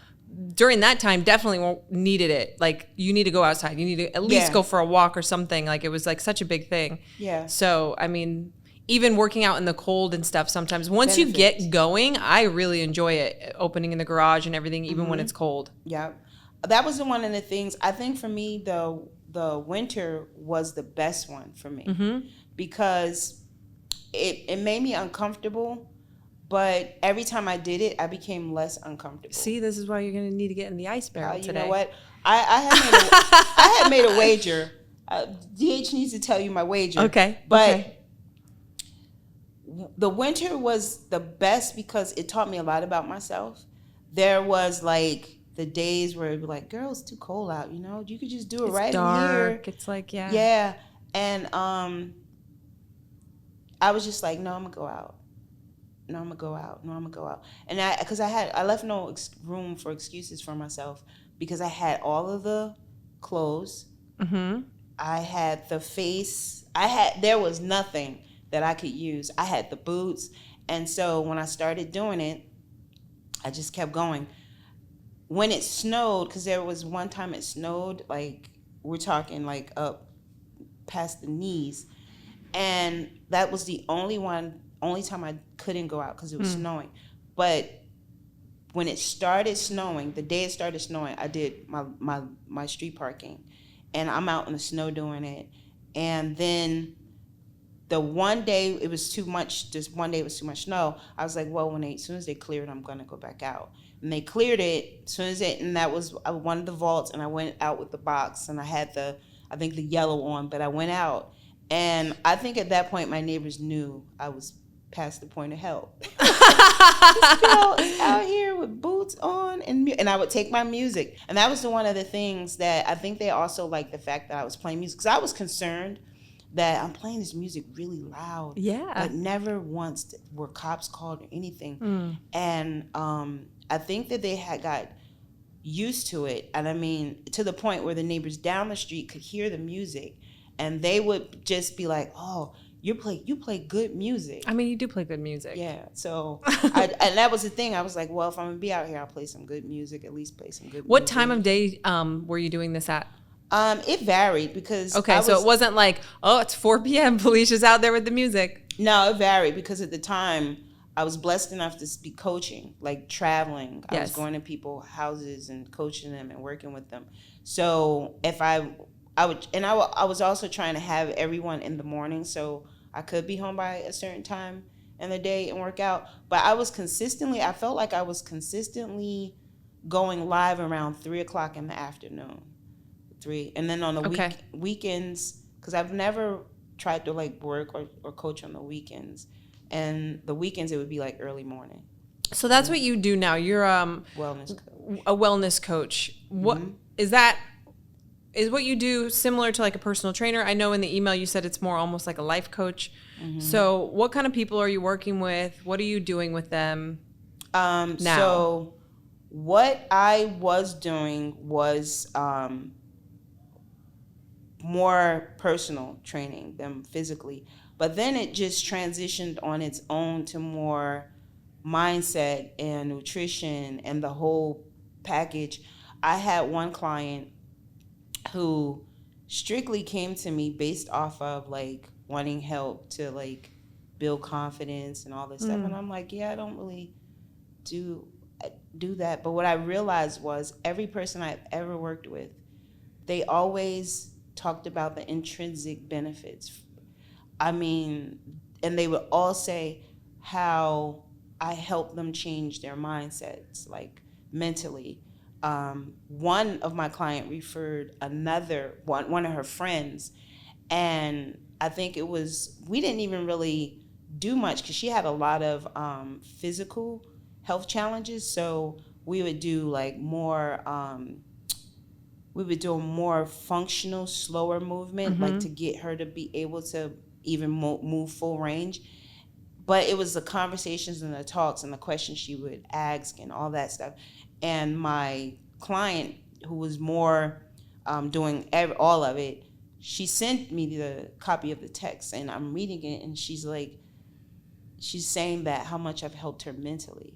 [SPEAKER 1] during that time definitely needed it. Like you need to go outside. You need to at least go for a walk or something. Like it was like such a big thing.
[SPEAKER 2] Yeah.
[SPEAKER 1] So, I mean, even working out in the cold and stuff sometimes, once you get going, I really enjoy it, opening in the garage and everything, even when it's cold.
[SPEAKER 2] Yeah. That was one of the things, I think for me, the winter was the best one for me because it made me uncomfortable, but every time I did it, I became less uncomfortable.
[SPEAKER 1] See, this is why you're going to need to get in the ice barrel today.
[SPEAKER 2] You know what? I had made a wager. DH needs to tell you my wager.
[SPEAKER 1] Okay.
[SPEAKER 2] But the winter was the best because it taught me a lot about myself. There was like the days where it'd be like, girl, it's too cold out, you know? You could just do it right
[SPEAKER 1] dark.
[SPEAKER 2] in here.
[SPEAKER 1] It's like, yeah.
[SPEAKER 2] Yeah. And I was just like, no, I'm going to go out. No, I'm going to go out. No, I'm going to go out. And because I left no room for excuses for myself because I had all of the clothes. I had the face. There was nothing that I could use. I had the boots. And so when I started doing it, I just kept going. When it snowed, because there was one time it snowed, like we're talking like up past the knees. And that was the only time I couldn't go out because it was snowing. But when it started snowing, the day it started snowing, I did my street parking. And I'm out in the snow doing it. And then the one day it was too much, just one day it was too much snow. I was like, well, as soon as they clear it, I'm going to go back out. And they cleared it as soon as and that was one of the vaults, and I went out with the box, and I had the yellow on, but I went out. And I think at that point my neighbors knew I was past the point of help. This girl is out here with boots on, and I would take my music. And that was one of the things that I think they also liked, the fact that I was playing music, because I was concerned that I'm playing this music really loud.
[SPEAKER 1] Yeah.
[SPEAKER 2] But never once were cops called or anything. And I think that they had got used to it. And I mean, to the point where the neighbors down the street could hear the music, and they would just be like, oh, you play good music.
[SPEAKER 1] I mean, you do play good music.
[SPEAKER 2] Yeah. So, and that was the thing. I was like, well, if I'm going to be out here, I'll play some good music, at least play some good music.
[SPEAKER 1] What time of day were you doing this at?
[SPEAKER 2] It varied because
[SPEAKER 1] so it wasn't like, oh, it's 4 p.m. Felicia's out there with the music.
[SPEAKER 2] No, it varied because at the time I was blessed enough to be coaching, like traveling. I was going to people's houses and coaching them and working with them. So if I was also trying to have everyone in the morning so I could be home by a certain time in the day and work out. But I felt like I was consistently going live around 3 o'clock in the afternoon. And then on the weekends, because I've never tried to like work or coach on the weekends, and the weekends it would be like early morning.
[SPEAKER 1] So that's what you do now. You're a wellness coach. What is that? Is what you do similar to like a personal trainer? I know in the email you said it's more almost like a life coach. So what kind of people are you working with? What are you doing with them now?
[SPEAKER 2] So what I was doing was more personal training than physically. But then it just transitioned on its own to more mindset and nutrition and the whole package. I had one client who strictly came to me based off of like wanting help to like build confidence and all this stuff. And I'm like, yeah, I don't really do that. But what I realized was every person I've ever worked with, they always talked about the intrinsic benefits. I mean, and they would all say how I helped them change their mindsets, like mentally. One of my client referred one of her friends, and I think we didn't even really do much because she had a lot of physical health challenges. So we would do like more, we would do a more functional, slower movement, like to get her to be able to even move full range. But it was the conversations and the talks and the questions she would ask and all that stuff. And my client, who was more doing all of it, she sent me the copy of the text, and I'm reading it, and she's like, she's saying that how much I've helped her mentally.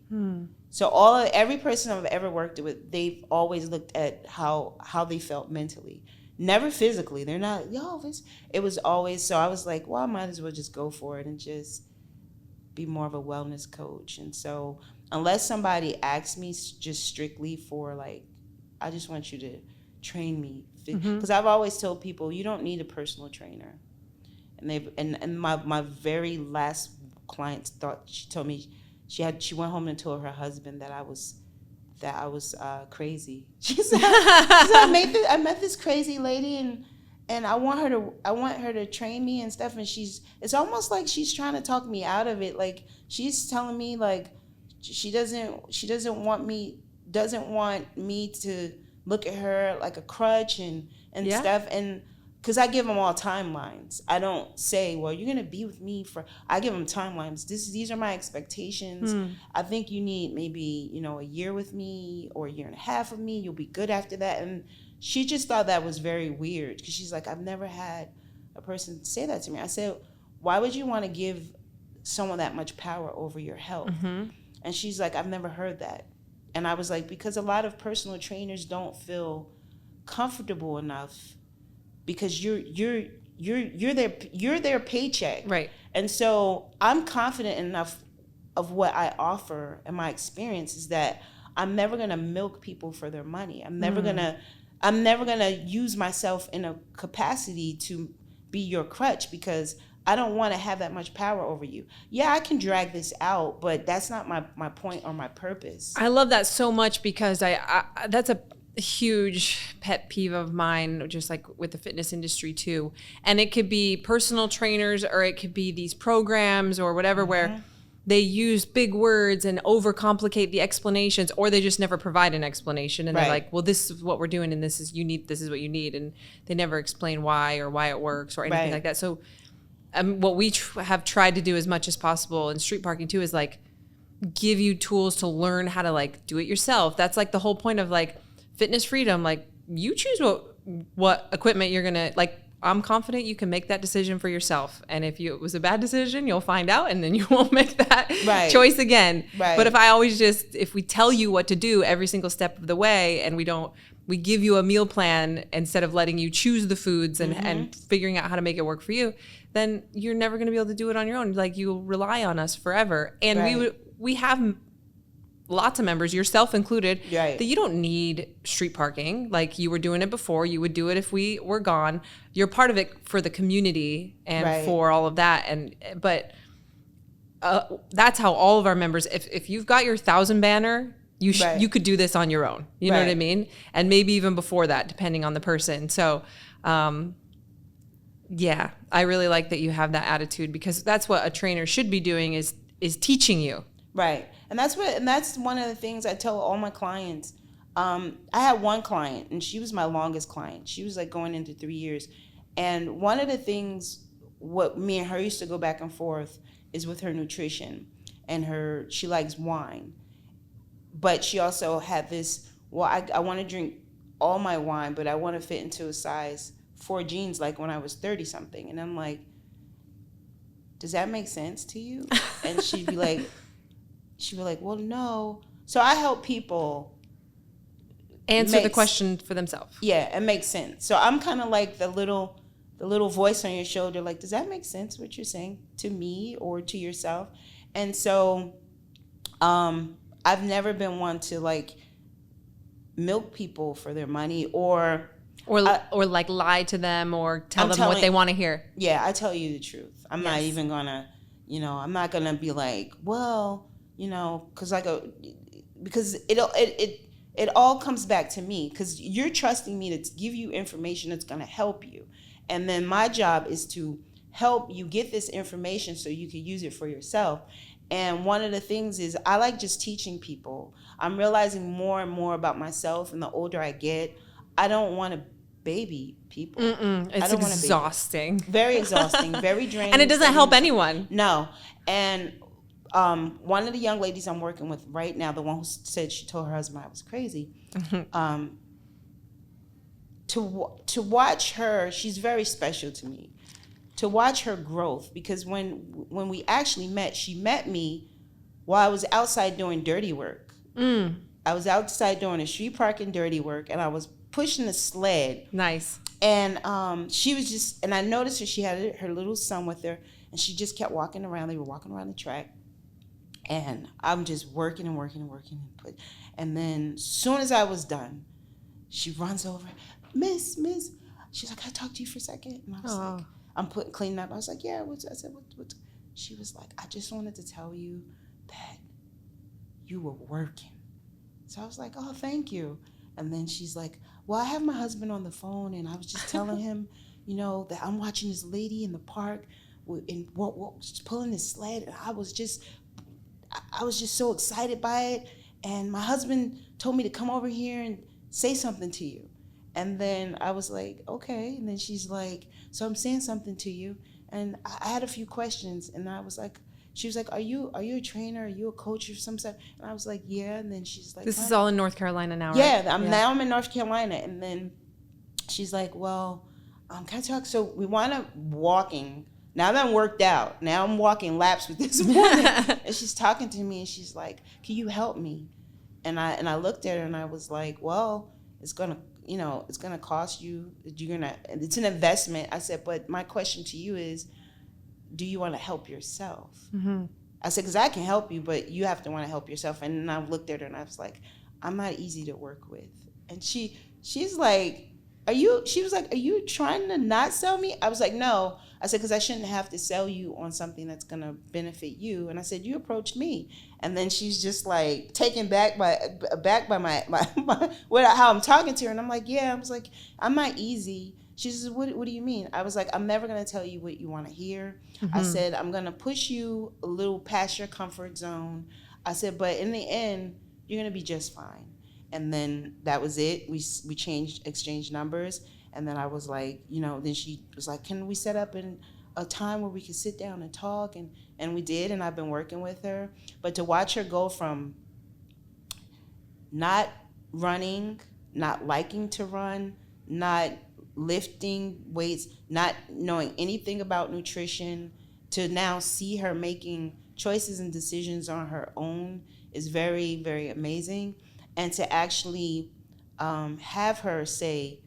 [SPEAKER 2] So every person I've ever worked with, they've always looked at how they felt mentally, never physically. They're not, it was always. So I was like, well, I might as well just go for it and just be more of a wellness coach. And so unless somebody asks me just strictly for like, I just want you to train me, because I've always told people you don't need a personal trainer. And my very last client she told me she went home and told her husband that I was crazy. She said, I met this crazy lady and I want her to train me and stuff, and it's almost like she's trying to talk me out of it. Like she's telling me like she doesn't want me to look at her like a crutch and stuff. And because I give them all timelines. I don't say, well, you're going to be with me I give them timelines. These are my expectations. I think you need maybe, a year with me or a year and a half with me. You'll be good after that. And she just thought that was very weird, because she's like, I've never had a person say that to me. I said, why would you want to give someone that much power over your health? And she's like, I've never heard that. And I was like, because a lot of personal trainers don't feel comfortable enough, because you're their paycheck.
[SPEAKER 1] Right.
[SPEAKER 2] And so I'm confident enough of what I offer and my experience is that I'm never going to milk people for their money. I'm never going to use myself in a capacity to be your crutch, because I don't want to have that much power over you. Yeah, I can drag this out, but that's not my point or my purpose.
[SPEAKER 1] I love that so much, because I that's a huge pet peeve of mine, just like with the fitness industry too. And it could be personal trainers, or it could be these programs or whatever, where they use big words and overcomplicate the explanations, or they just never provide an explanation. And they're like, well, this is what we're doing, and this is what you need. And they never explain why it works or anything like that. So what we have tried to do as much as possible in street parking too is like give you tools to learn how to like do it yourself. That's like the whole point of like fitness freedom. Like you choose what equipment you're gonna like. I'm confident you can make that decision for yourself. And if it was a bad decision, you'll find out, and then you won't make that choice again. Right. But if we tell you what to do every single step of the way, and we give you a meal plan instead of letting you choose the foods and figuring out how to make it work for you, then you're never going to be able to do it on your own. Like you'll rely on us forever. And we have lots of members, yourself included, that you don't need street parking. Like you were doing it before, you would do it if we were gone. You're part of it for the community and for all of that. But that's how all of our members, if you've got your 1,000 banner, you could do this on your own. You know what I mean? And maybe even before that, depending on the person. So, yeah, I really like that you have that attitude, because that's what a trainer should be doing is teaching you.
[SPEAKER 2] Right. And that's one of the things I tell all my clients. I had one client, and she was my longest client. She was like going into 3 years. And one of the things, what me and her used to go back and forth, is with her nutrition. And she likes wine. But she also had this, I want to drink all my wine, but I want to fit into a size 4 jeans like when I was 30 something. And I'm like, does that make sense to you? And she'd be like, well, no. So I help people
[SPEAKER 1] answer the question for themselves.
[SPEAKER 2] Yeah, it makes sense. So I'm kind of like the little voice on your shoulder, like, does that make sense what you're saying to me or to yourself? And so I've never been one to like milk people for their money or like lie to them or tell them what they want to hear. Yeah, I tell you the truth. I'm not even gonna, I'm not gonna be like, well, because it all comes back to me, because you're trusting me to give you information that's going to help you. And then my job is to help you get this information so you can use it for yourself. And one of the things is I like just teaching people. I'm realizing more and more about myself, and the older I get, I don't want to baby people.
[SPEAKER 1] It's exhausting.
[SPEAKER 2] Very exhausting, very draining.
[SPEAKER 1] And it doesn't help anyone.
[SPEAKER 2] No. And one of the young ladies I'm working with right now, the one who said she told her husband I was crazy, to watch her, she's very special to me. to watch her growth, because when we actually met, she met me while I was outside doing dirty work. I was outside doing a street parking dirty work, and I was pushing a sled.
[SPEAKER 1] Nice.
[SPEAKER 2] And she was just, and I noticed her, she had her little son with her, and she just kept walking around. They were walking around the track, and I'm just working and working and working. And then as soon as I was done, she runs over, Miss. She's like, "Can I talk to you for a second?" And I was like, I'm cleaning up. I was like, "Yeah, what's?" I said, "What?" She was like, "I just wanted to tell you that you were working." So I was like, "Oh, thank you." And then she's like, "Well, I have my husband on the phone, and I was just telling him, that I'm watching this lady in the park and pulling this sled, and I was just so excited by it. And my husband told me to come over here and say something to you." And then I was like, "Okay." And then she's like, "So I'm saying something to you." And I had a few questions, and she was like, "Are you a trainer? Are you a coach or some stuff?" And I was like, "Yeah." And then she's like,
[SPEAKER 1] "This is all in North Carolina now, right?"
[SPEAKER 2] Yeah, now I'm in North Carolina. And then she's like, "Well, can I talk?" So we wound up walking. Now that I'm worked out, now I'm walking laps with this woman, and she's talking to me, and she's like, "Can you help me?" And I looked at her, and I was like, "Well, it's gonna cost you. It's an investment." I said, "But my question to you is, do you want to help yourself?" Mm-hmm. I said, "Because I can help you, but you have to want to help yourself." And then I looked at her, and I was like, "I'm not easy to work with." And she's like, she was like, "Are you trying to not sell me?" I was like, "No." I said, "Because I shouldn't have to sell you on something that's going to benefit you." And I said, "You approached me." And then she's just like taken back by my how I'm talking to her. And I'm like, "Yeah." I was like, "I'm not easy." She says, what do you mean?" I was like, "I'm never going to tell you what you want to hear." Mm-hmm. I said, "I'm going to push you a little past your comfort zone." I said, "But in the end, you're going to be just fine." And then that was it. We exchanged numbers. And then I was like, then she was like, "Can we set up a time where we could sit down and talk?" And we did, and I've been working with her. But to watch her go from not running, not liking to run, not lifting weights, not knowing anything about nutrition, to now see her making choices and decisions on her own is very, very amazing. And to actually have her say,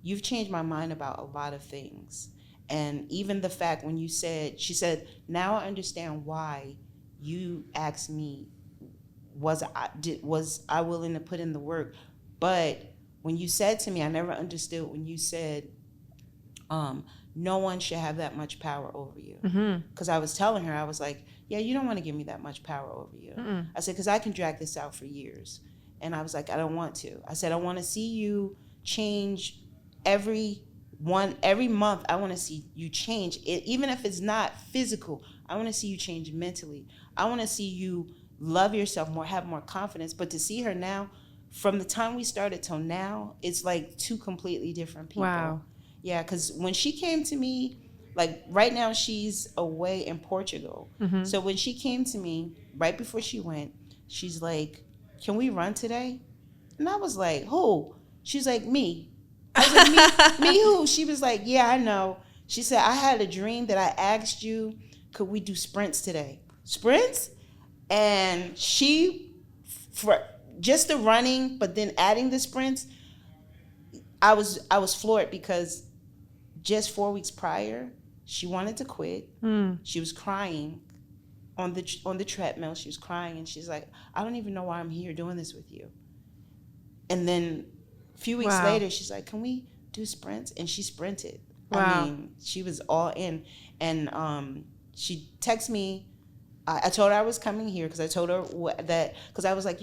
[SPEAKER 2] "You've changed my mind about a lot of things." And even the fact when she said, "Now I understand why you asked me, was I willing to put in the work? But when you said to me, I never understood when you said, no one should have that much power over you." Because I was telling her, I was like, "Yeah, you don't want to give me that much power over you." Mm-mm. I said, "Because I can drag this out for years." And I was like, "I don't want to." I said, "I want to see you change every month. I want to see you change it, even if it's not physical. I want to see you change mentally. I want to see you love yourself more, have more confidence." But to see her now, from the time we started till now, it's like two completely different people.
[SPEAKER 1] Wow.
[SPEAKER 2] Yeah, because when she came to me, like right now she's away in Portugal. Mm-hmm. So when she came to me, right before she went, she's like, "Can we run today?" And I was like, "Who?" She's like, "Me." I was like, me who?" She was like, "Yeah, I know." She said, "I had a dream that I asked you, could we do sprints today?" Sprints? And for just the running, but then adding the sprints, I was floored, because just 4 weeks prior, she wanted to quit. She was crying on the treadmill. She was crying, and she's like, "I don't even know why I'm here doing this with you." And then a few weeks later, she's like, "Can we do sprints?" And she sprinted. Wow. I mean, she was all in. And she texted me. I told her I was coming here, because I told her because I was like,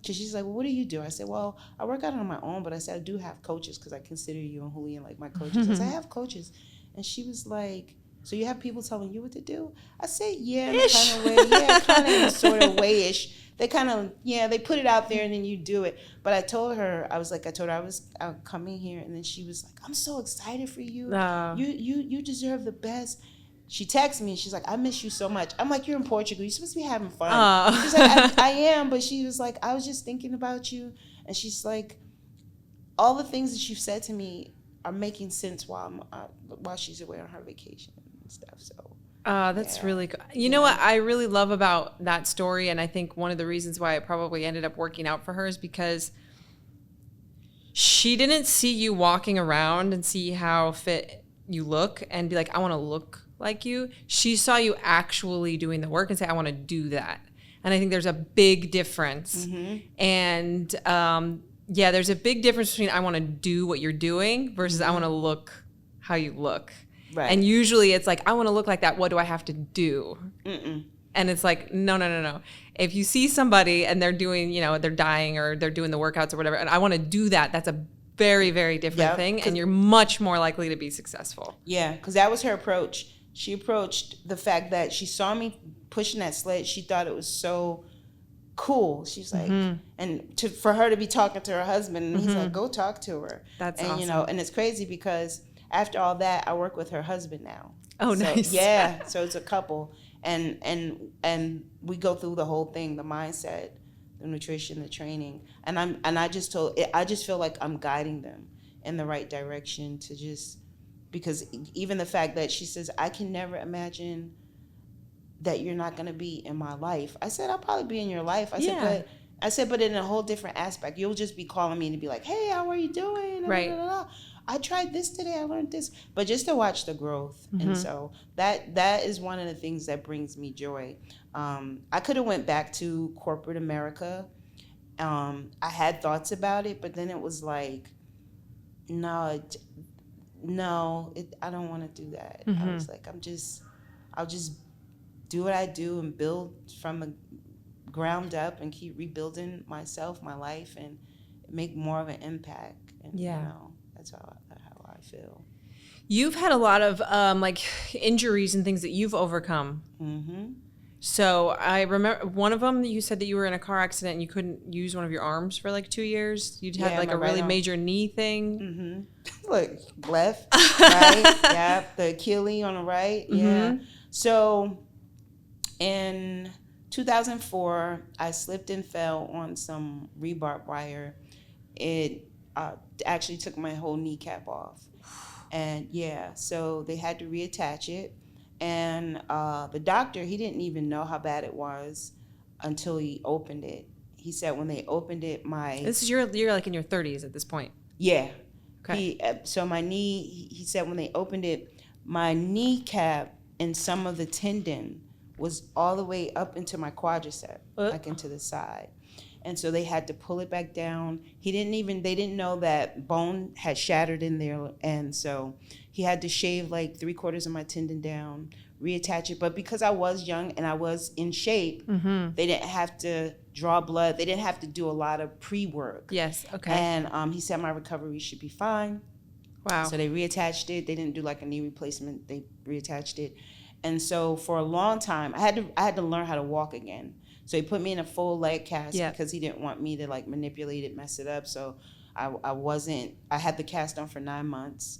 [SPEAKER 2] she's like, "Well, what do you do?" I said, "Well, I work out on my own, but I said I do have coaches, because I consider you and Julian like my coaches." I said, "I have coaches." And she was like, "So you have people telling you what to do?" I said, "Yeah, in a kind of way. Yeah, kind of in a sort of way-ish. They kind of, they put it out there and then you do it." But I told her I was coming here, and then she was like, "I'm so excited for you. You deserve the best." She texted me, and she's like, "I miss you so much." I'm like, "You're in Portugal. You're supposed to be having fun." She's like, I am, but she was like, "I was just thinking about you." And she's like, "All the things that you've said to me making sense while she's away on her vacation and stuff. So
[SPEAKER 1] that's really cool. You know what I really love about that story, and I think one of the reasons why it probably ended up working out for her is because she didn't see you walking around and see how fit you look and be like, I want to look like you. She saw you actually doing the work and say, I want to do that. And I think there's a big difference. And there's a big difference between I want to do what you're doing versus I want to look how you look. Right. And usually it's like, I want to look like that. What do I have to do? And it's like, no. If you see somebody and they're doing, they're dying or they're doing the workouts or whatever, and I want to do that, that's a very, very different thing. And you're much more likely to be successful. Yeah,
[SPEAKER 2] because that was her approach. She approached the fact that she saw me pushing that sled. She thought it was so cool. She's like, and for her to be talking to her husband, and he's like, go talk to her.
[SPEAKER 1] That's
[SPEAKER 2] awesome. And it's crazy because after all that, I work with her husband now.
[SPEAKER 1] Oh,
[SPEAKER 2] so,
[SPEAKER 1] nice.
[SPEAKER 2] Yeah, so it's a couple. And we go through the whole thing, the mindset, the nutrition, the training, and I just feel like I'm guiding them in the right direction because even the fact that she says, I can never imagine that you're not going to be in my life. I said, I'll probably be in your life. I said, but in a whole different aspect. You'll just be calling me to be like, hey, how are you doing?
[SPEAKER 1] Right.
[SPEAKER 2] I tried this today. I learned this. But just to watch the growth. And so that is one of the things that brings me joy. I could have went back to corporate America. I had thoughts about it, but then it was like, I don't want to do that. I was like, I'll just do what I do and build from the ground up and keep rebuilding myself, my life, and make more of an impact. And, that's how I feel.
[SPEAKER 1] You've had a lot of injuries and things that you've overcome. So I remember one of them, you said that you were in a car accident and you couldn't use one of your arms for 2 years. You'd had a really major knee thing.
[SPEAKER 2] Look, left, right, yeah, the Achilles on the right, yeah. So in 2004, I slipped and fell on some rebar wire. It actually took my whole kneecap off. And so they had to reattach it. And the doctor, he didn't even know how bad it was until he opened it. He said when they opened it,
[SPEAKER 1] This is you're in your 30s at this point.
[SPEAKER 2] Yeah.
[SPEAKER 1] Okay.
[SPEAKER 2] So my knee, he said when they opened it, my kneecap and some of the tendon was all the way up into my quadricep, into the side. And so they had to pull it back down. They didn't know that bone had shattered in there. And so he had to shave 3/4 of my tendon down, reattach it. But because I was young and I was in shape, they didn't have to draw blood. They didn't have to do a lot of pre-work.
[SPEAKER 1] Yes, okay.
[SPEAKER 2] And he said my recovery should be fine.
[SPEAKER 1] Wow.
[SPEAKER 2] So they reattached it. They didn't do a knee replacement. They reattached it. And so for a long time, I had to learn how to walk again. So he put me in a full leg cast because he didn't want me to manipulate it, mess it up. So I had the cast on for 9 months.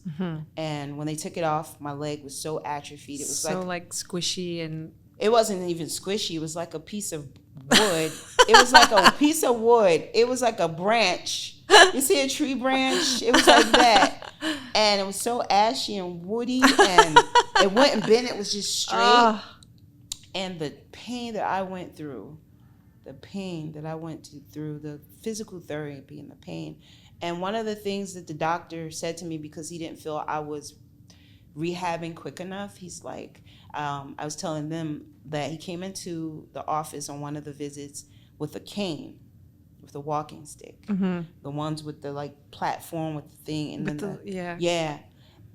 [SPEAKER 2] And when they took it off, my leg was so atrophied. It was
[SPEAKER 1] so squishy and...
[SPEAKER 2] It wasn't even squishy. It was like a piece of wood. It was like a piece of wood. It was like a branch. You see a tree branch? It was like that. And it was so ashy and woody. And it wouldn't bend. It was just straight. And the pain that I went through, the physical therapy and the pain. And one of the things that the doctor said to me, because he didn't feel I was rehabbing quick enough, he's like, I was telling them that he came into the office on one of the visits with a cane, with a walking stick. The ones with the platform with the thing. And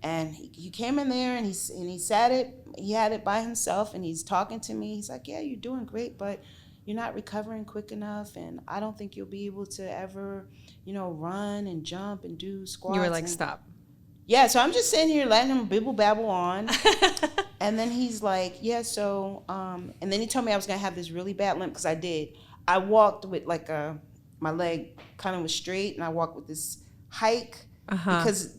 [SPEAKER 2] And he came in there and he sat it. He had it by himself and he's talking to me. He's like, yeah, you're doing great, but you're not recovering quick enough. And I don't think you'll be able to ever, run and jump and do squats.
[SPEAKER 1] You were like, stop.
[SPEAKER 2] Yeah, so I'm just sitting here letting him bibble babble on. And then he's like, yeah, so, and then he told me I was going to have this really bad limp because I did. I walked with my leg kind of was straight and I walked with this hike because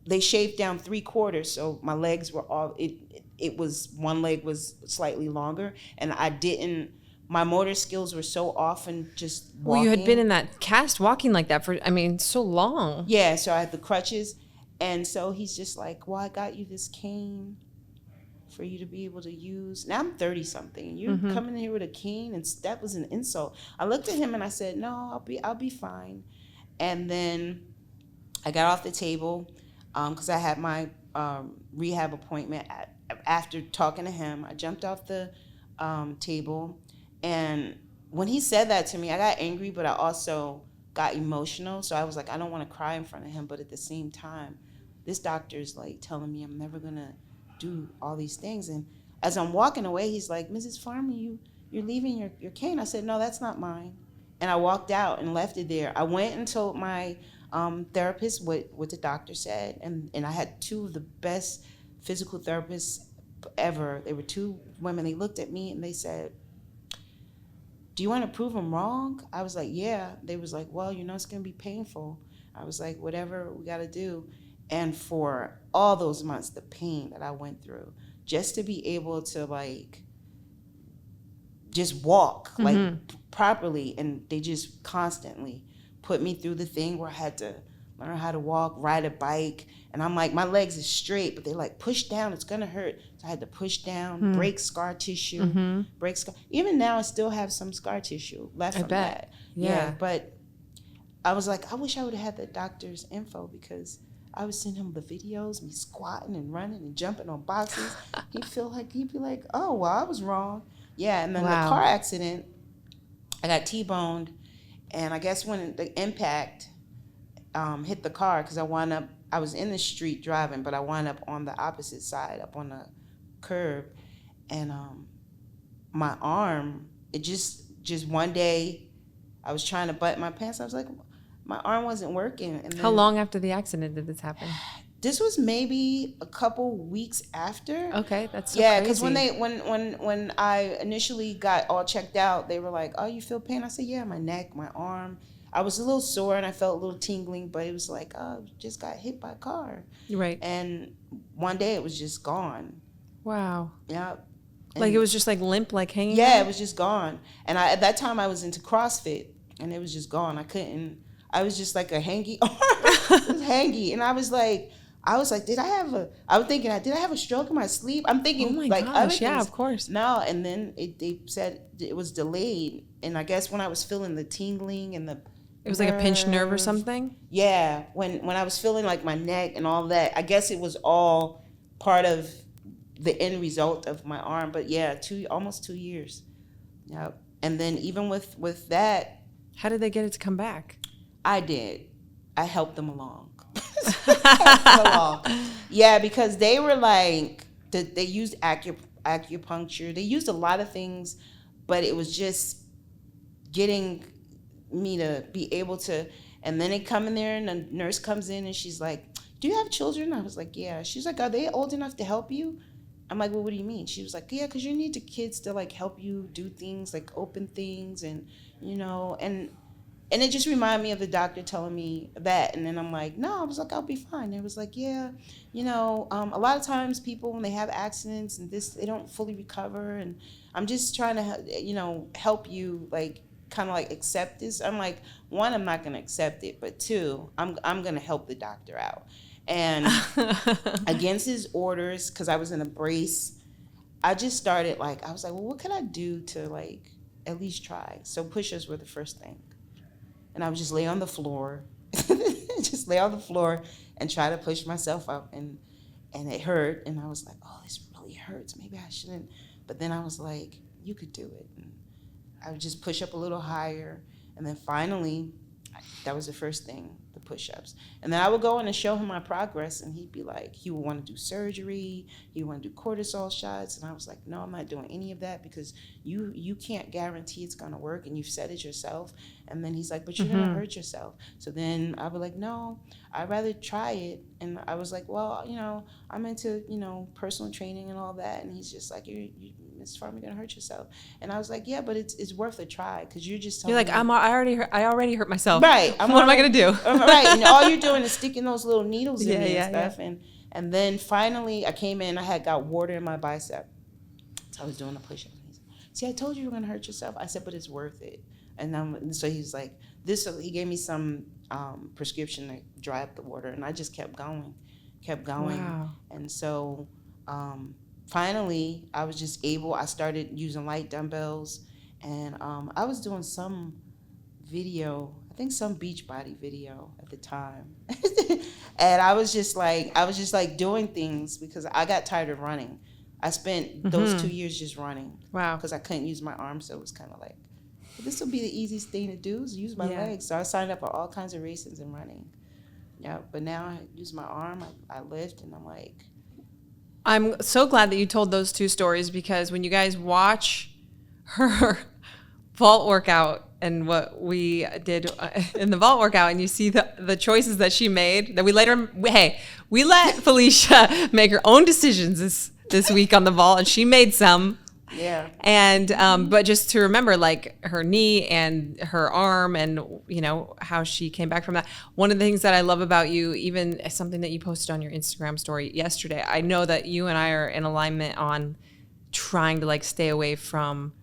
[SPEAKER 2] they shaved down 3/4, so my legs were all it was one leg was slightly longer, and my motor skills were so off and just walking.
[SPEAKER 1] Well, you had been in that cast walking like that for so long.
[SPEAKER 2] Yeah, so I had the crutches, And so he's just like, well, I got you this cane for you to be able to use. Now I'm 30 something. You're coming in here with a cane, and that was an insult. I looked at him and I said, no, I'll be fine. And then I got off the table because I had my rehab appointment. After talking to him, I jumped off the table, and when he said that to me, I got angry, but I also got emotional. So I was like, I don't want to cry in front of him, but at the same time, this doctor's like telling me I'm never gonna do all these things. And as I'm walking away, he's like, Mrs. Farmer, you're leaving your cane. I said, no, that's not mine. And I walked out and left it there. I went and told my therapist what the doctor said, and I had two of the best physical therapists ever. They were two women. They looked at me and they said, do you want to prove them wrong? I was like, yeah. They was like, well, it's going to be painful. I was like, whatever we got to do. And for all those months, the pain that I went through, just to be able to like just walk like properly, and they just constantly put me through the thing where I had to learn how to walk, ride a bike, and I'm like, my legs is straight, but they're like, push down, it's gonna hurt. So I had to push down, break scar tissue, break scar. Even now, I still have some scar tissue left from that. Yeah, but I was like, I wish I would have had the doctor's info, because I would send him the videos, me squatting and running and jumping on boxes. He'd be like, oh, well, I was wrong. Yeah, and then the car accident, I got T-boned, and I guess when the impact hit the car, because I was in the street driving, but I wound up on the opposite side, up on the curb, and my arm, it just one day, I was trying to button my pants. I was like, my arm wasn't working. And then,
[SPEAKER 1] how long after the accident did this happen?
[SPEAKER 2] This was maybe a couple weeks after.
[SPEAKER 1] Okay, that's so
[SPEAKER 2] yeah,
[SPEAKER 1] crazy.
[SPEAKER 2] because when I initially got all checked out, they were like, "Oh, you feel pain?" I said, "Yeah, my neck, my arm." I was a little sore and I felt a little tingling, but it was like, "Oh, just got hit by a car."
[SPEAKER 1] Right.
[SPEAKER 2] And one day it was just gone.
[SPEAKER 1] Wow.
[SPEAKER 2] Yeah. And
[SPEAKER 1] like it was just like limp, like hanging.
[SPEAKER 2] Yeah,
[SPEAKER 1] out?
[SPEAKER 2] it was just gone. And at that time I was into CrossFit, and it was just gone. I was just like a hangy arm. It was hangy, and I was like, did I have a stroke in my sleep? I'm thinking,
[SPEAKER 1] oh my
[SPEAKER 2] like,
[SPEAKER 1] gosh,
[SPEAKER 2] other things.
[SPEAKER 1] yeah, of course.
[SPEAKER 2] No, and then they said it was delayed, and I guess when I was feeling the tingling and the
[SPEAKER 1] it was like a pinched nerve or something.
[SPEAKER 2] Yeah, when I was feeling like my neck and all that, I guess it was all part of the end result of my arm. But yeah, almost 2 years. Yeah, and then even with that,
[SPEAKER 1] how did they get it to come back?
[SPEAKER 2] I did. I helped them along. Yeah, because they were like, they used acupuncture. They used a lot of things, but it was just getting me to be able to. And then they come in there, and the nurse comes in, and she's like, "Do you have children?" I was like, "Yeah." She's like, "Are they old enough to help you?" I'm like, "Well, what do you mean?" She was like, "Yeah, because you need the kids to like help you do things, like open things, and and it just reminded me of the doctor telling me that. And then I'm like, no, I was like, I'll be fine. It was like, yeah, a lot of times people, when they have accidents and this, they don't fully recover. And I'm just trying to, help you, like, kind of like accept this. I'm like, one, I'm not going to accept it. But two, I'm going to help the doctor out. And against his orders, because I was in a brace, I just started, like, I was like, well, what can I do to, like, at least try? So push-ups were the first thing. And I would just lay on the floor, and try to push myself up, and it hurt. And I was like, oh, this really hurts. Maybe I shouldn't. But then I was like, you could do it. And I would just push up a little higher. And then finally, that was the first thing, the push-ups. And then I would go in and show him my progress, and he'd be like, he would want to do surgery, he would want to do cortisol shots. And I was like, no, I'm not doing any of that, because you can't guarantee it's going to work, and you've said it yourself. And then he's like, but you're going to hurt yourself. So then I was like, no, I'd rather try it. And I was like, well, I'm into, personal training and all that. And he's just like, Ms. Farmer, you're going to hurt yourself. And I was like, yeah, but it's worth a try, because you're just telling me.
[SPEAKER 1] I already hurt myself.
[SPEAKER 2] Right.
[SPEAKER 1] What am I going to do?
[SPEAKER 2] Right. And all you're doing is sticking those little needles in me and stuff.
[SPEAKER 1] Yeah.
[SPEAKER 2] And then finally I came in, I had got water in my bicep. So I was doing a push-up. See, I told you were going to hurt yourself. I said, but it's worth it. And so he's like, he gave me some prescription to dry up the water, and I just kept going. kept going.
[SPEAKER 1] Wow.
[SPEAKER 2] And so finally, I started using light dumbbells, and I was doing some video, I think some Beachbody video at the time. And I was just like doing things because I got tired of running. I spent those 2 years just running.
[SPEAKER 1] Wow.
[SPEAKER 2] Because I couldn't use my arms, so it was kind of like, well, this will be the easiest thing to do is use my legs. So I signed up for all kinds of races and running. Yeah, but now I use my arm, I lift, and I'm like.
[SPEAKER 1] I'm so glad that you told those two stories, because when you guys watch her vault workout and what we did in the vault workout, and you see the choices that she made, that we let Felicia make her own decisions this week on the vault, and she made some.
[SPEAKER 2] Yeah.
[SPEAKER 1] And but just to remember, like, her knee and her arm, and you know how she came back from that. One of the things that I love about you, even something that you posted on your Instagram story yesterday, I know that you and I are in alignment on trying to like stay away from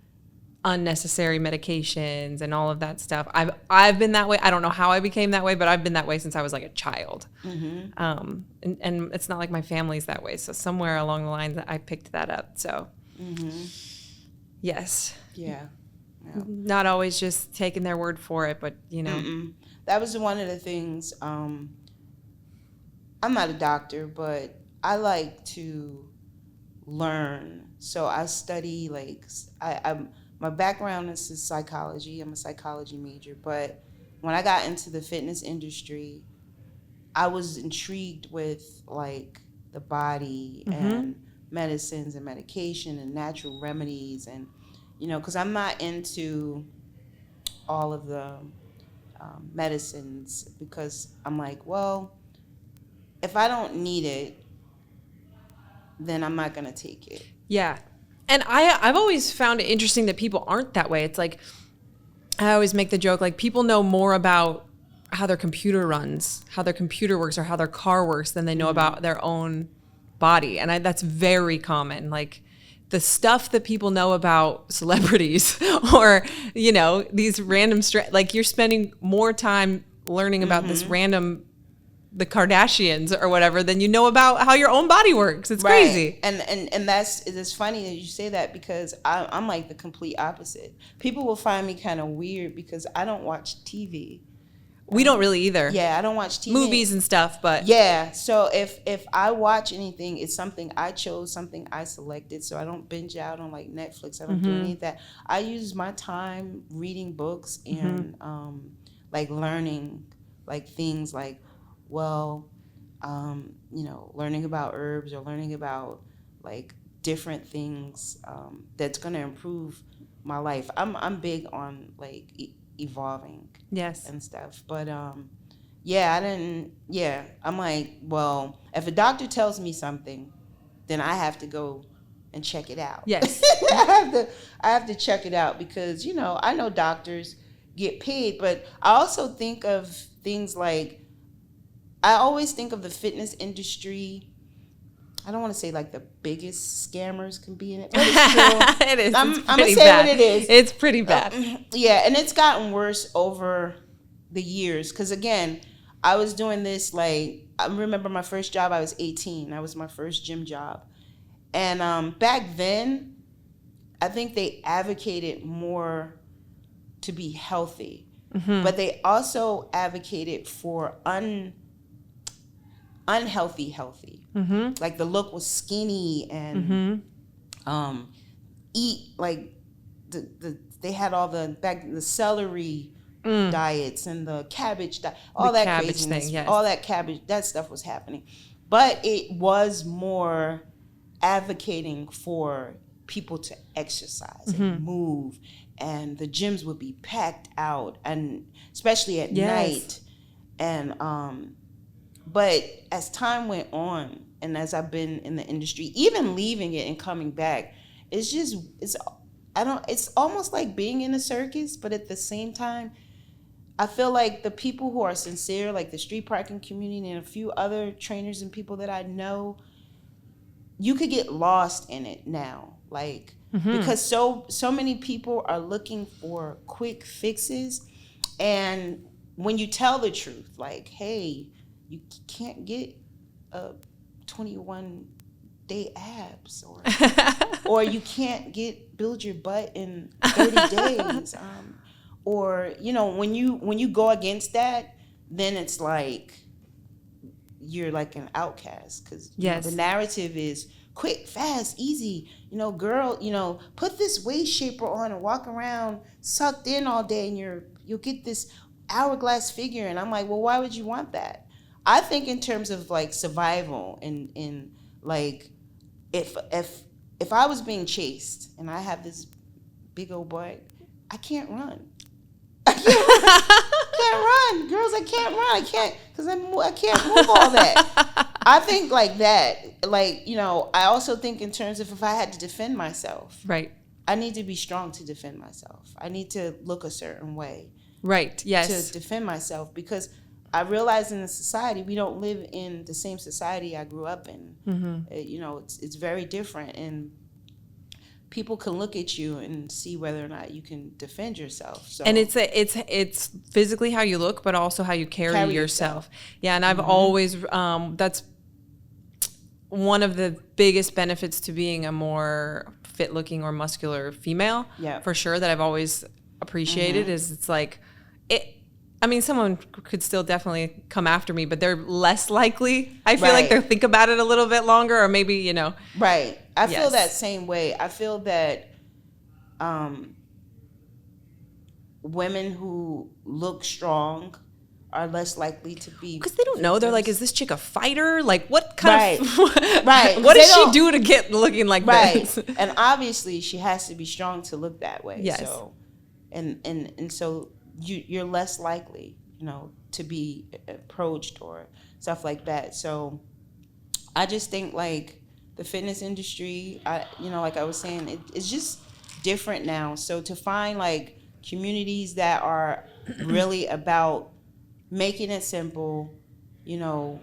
[SPEAKER 1] unnecessary medications and all of that stuff. I've been that way. I don't know how I became that way, but I've been that way since I was like a child. And it's not like my family's that way. So somewhere along the lines, I picked that up. So. Yes.
[SPEAKER 2] Yeah.
[SPEAKER 1] Not always just taking their word for it, but you know.
[SPEAKER 2] That was one of the things. I'm not a doctor, but I like to learn. So I study, like, my background is in psychology. I'm a psychology major, but when I got into the fitness industry, I was intrigued with like the body and medicines and medication and natural remedies, and you know, because I'm not into all of the medicines, because I'm like, well, if I don't need it, then I'm not gonna take it.
[SPEAKER 1] Yeah. And I've always found it interesting that people aren't that way. It's like, I always make the joke, like, people know more about how their computer runs, how their computer works, or how their car works than they know about their own body. And that's very common. Like, the stuff that people know about celebrities or, you know, these random, like, you're spending more time learning about this random, the Kardashians or whatever, than you know about how your own body works. It's crazy.
[SPEAKER 2] And it's funny that you say that, because I'm like the complete opposite. People will find me kind of weird because I don't watch TV.
[SPEAKER 1] We don't really either.
[SPEAKER 2] Yeah, I don't watch TV.
[SPEAKER 1] Movies and stuff, but.
[SPEAKER 2] Yeah, so if I watch anything, it's something I chose, something I selected, so I don't binge out on like Netflix. I don't do any of that. I use my time reading books and like learning like things like, well, you know, learning about herbs or learning about like different things that's going to improve my life. I'm big on like evolving.
[SPEAKER 1] Yes.
[SPEAKER 2] And stuff. But I'm like, well, if a doctor tells me something, then I have to go and check it out.
[SPEAKER 1] Yes.
[SPEAKER 2] I have to check it out, because, you know, I know doctors get paid, but I also think of things like, I always think of the fitness industry. I don't want to say like the biggest scammers can be in it, but it's still,
[SPEAKER 1] it is.
[SPEAKER 2] I'm going to say what it is.
[SPEAKER 1] It's pretty bad.
[SPEAKER 2] Yeah, and it's gotten worse over the years, because again, I was doing this, like, I remember my first job, I was 18. That was my first gym job. And back then, I think they advocated more to be healthy, but they also advocated for unhealthy healthy. Like, the look was skinny and eat like they had all the celery diets and the cabbage all that
[SPEAKER 1] cabbage
[SPEAKER 2] craziness,
[SPEAKER 1] thing, yes.
[SPEAKER 2] all that cabbage, that stuff was happening, but it was more advocating for people to exercise and move, and the gyms would be packed out, and especially at night. And but as time went on, and as I've been in the industry, even leaving it and coming back, it's almost like being in a circus, but at the same time, I feel like the people who are sincere, like the street parking community and a few other trainers and people that I know, you could get lost in it now, like, because so many people are looking for quick fixes, and when you tell the truth, like, hey, you can't get a 21-day abs, or you can't build your butt in 30 days. Or, you know, when you go against that, then it's like you're like an outcast, because
[SPEAKER 1] Yes.
[SPEAKER 2] the narrative is quick, fast, easy. You know, girl, you know, put this waist shaper on and walk around sucked in all day, and you'll get this hourglass figure. And I'm like, well, why would you want that? I think in terms of like survival, and like if I was being chased and I have this big old butt, I can't run. I can't run. Girls, I can't run. I can't, because I can't move all that. I think like that. Like, you know, I also think in terms of if I had to defend myself.
[SPEAKER 1] Right.
[SPEAKER 2] I need to be strong to defend myself. I need to look a certain way.
[SPEAKER 1] Right. Yes.
[SPEAKER 2] To defend myself, because I realize in the society, we don't live in the same society I grew up in.
[SPEAKER 1] Mm-hmm.
[SPEAKER 2] You know, it's very different, and people can look at you and see whether or not you can defend yourself. So,
[SPEAKER 1] and it's physically how you look, but also how you carry yourself. Yeah, and I've always that's one of the biggest benefits to being a more fit-looking or muscular female.
[SPEAKER 2] Yeah,
[SPEAKER 1] for sure, that I've always appreciated is it's like it. I mean, someone could still definitely come after me, but they're less likely. I feel like they'll think about it a little bit longer, or maybe, you know.
[SPEAKER 2] Right. I feel that same way. I feel that women who look strong are less likely to be,
[SPEAKER 1] because they don't know. They're like, is this chick a fighter? Like, what kind of
[SPEAKER 2] right?
[SPEAKER 1] What does she do to get looking like this?
[SPEAKER 2] And obviously, she has to be strong to look that way.
[SPEAKER 1] Yes.
[SPEAKER 2] So, and so you're less likely, you know, to be approached or stuff like that. So, I just think like the fitness industry, you know, like I was saying, it's just different now. So to find like communities that are really about making it simple, you know,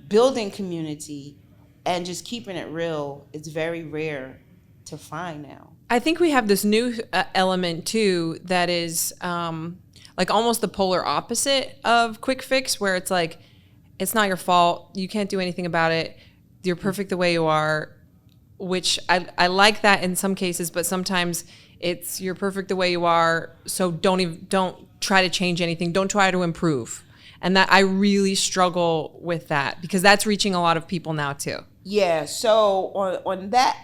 [SPEAKER 2] building community and just keeping it real, it's very rare to find now.
[SPEAKER 1] I think we have this new element too that is like almost the polar opposite of quick fix, where it's like, it's not your fault, you can't do anything about it, you're perfect the way you are, which I like that in some cases, but sometimes it's you're perfect the way you are, so don't try to change anything, don't try to improve. And that I really struggle with that, because that's reaching a lot of people now too.
[SPEAKER 2] Yeah, so on that,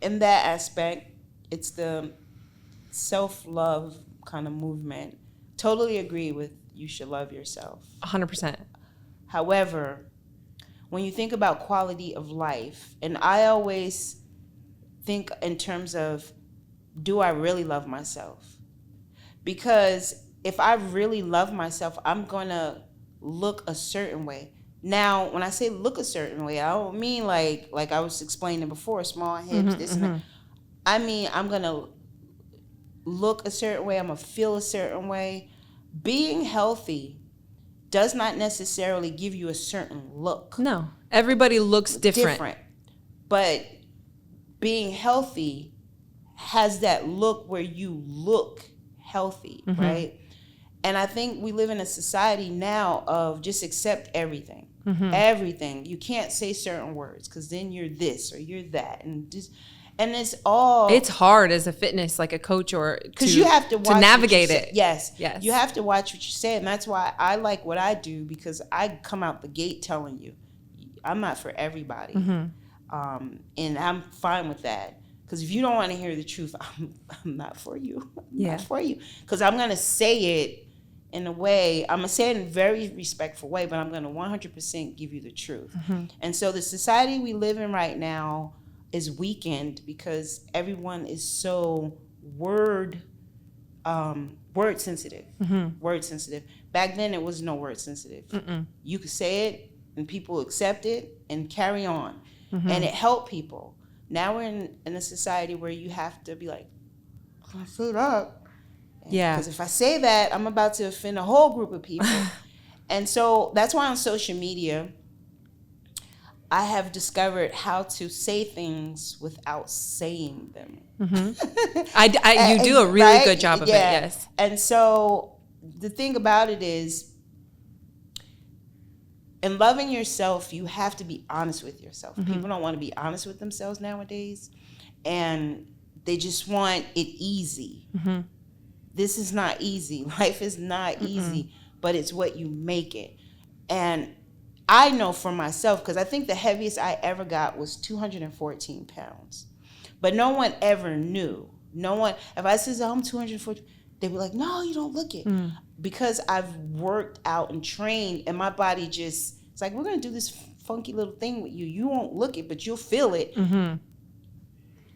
[SPEAKER 2] in that aspect, it's the self-love kind of movement. Totally agree with you should love yourself.
[SPEAKER 1] 100%.
[SPEAKER 2] However, when you think about quality of life, and I always think in terms of, do I really love myself? Because if I really love myself, I'm going to look a certain way. Now, when I say look a certain way, I don't mean like I was explaining before, small hips, this and that. I mean, I'm going to look a certain way. I'm going to feel a certain way. Being healthy does not necessarily give you a certain look.
[SPEAKER 1] No. Everybody looks different.
[SPEAKER 2] But being healthy has that look where you look healthy, right? And I think we live in a society now of just accept everything. Everything. You can't say certain words because then you're this or you're that. And it's hard
[SPEAKER 1] as a fitness, like a coach, or
[SPEAKER 2] because you have to watch
[SPEAKER 1] to navigate it.
[SPEAKER 2] Yes. You have to watch what you say, and that's why I like what I do, because I come out the gate telling you I'm not for everybody, and I'm fine with that. Because if you don't want to hear the truth, I'm not for you. I'm not for you, because I'm gonna say it in a way, I'm gonna say it in a very respectful way, but I'm gonna 100% give you the truth. And so the society we live in right now is weakened because everyone is so word sensitive. Word sensitive. Back then, it was no word sensitive. You could say it and people accept it and carry on, and it helped people. Now we're in a society where you have to be like, I say that. Because if I say that, I'm about to offend a whole group of people. And so that's why on social media, I have discovered how to say things without saying them.
[SPEAKER 1] You do a really good job of it, yes.
[SPEAKER 2] And so the thing about it is, in loving yourself, you have to be honest with yourself. People don't want to be honest with themselves nowadays, and they just want it easy. This is not easy. Life is not easy, but it's what you make it. And I know for myself, because I think the heaviest I ever got was 214 pounds. But no one ever knew. No one, if I said, I'm 214, they were like, no, you don't look it. Because I've worked out and trained, and my body just, it's like, we're going to do this funky little thing with you. You won't look it, but you'll feel it.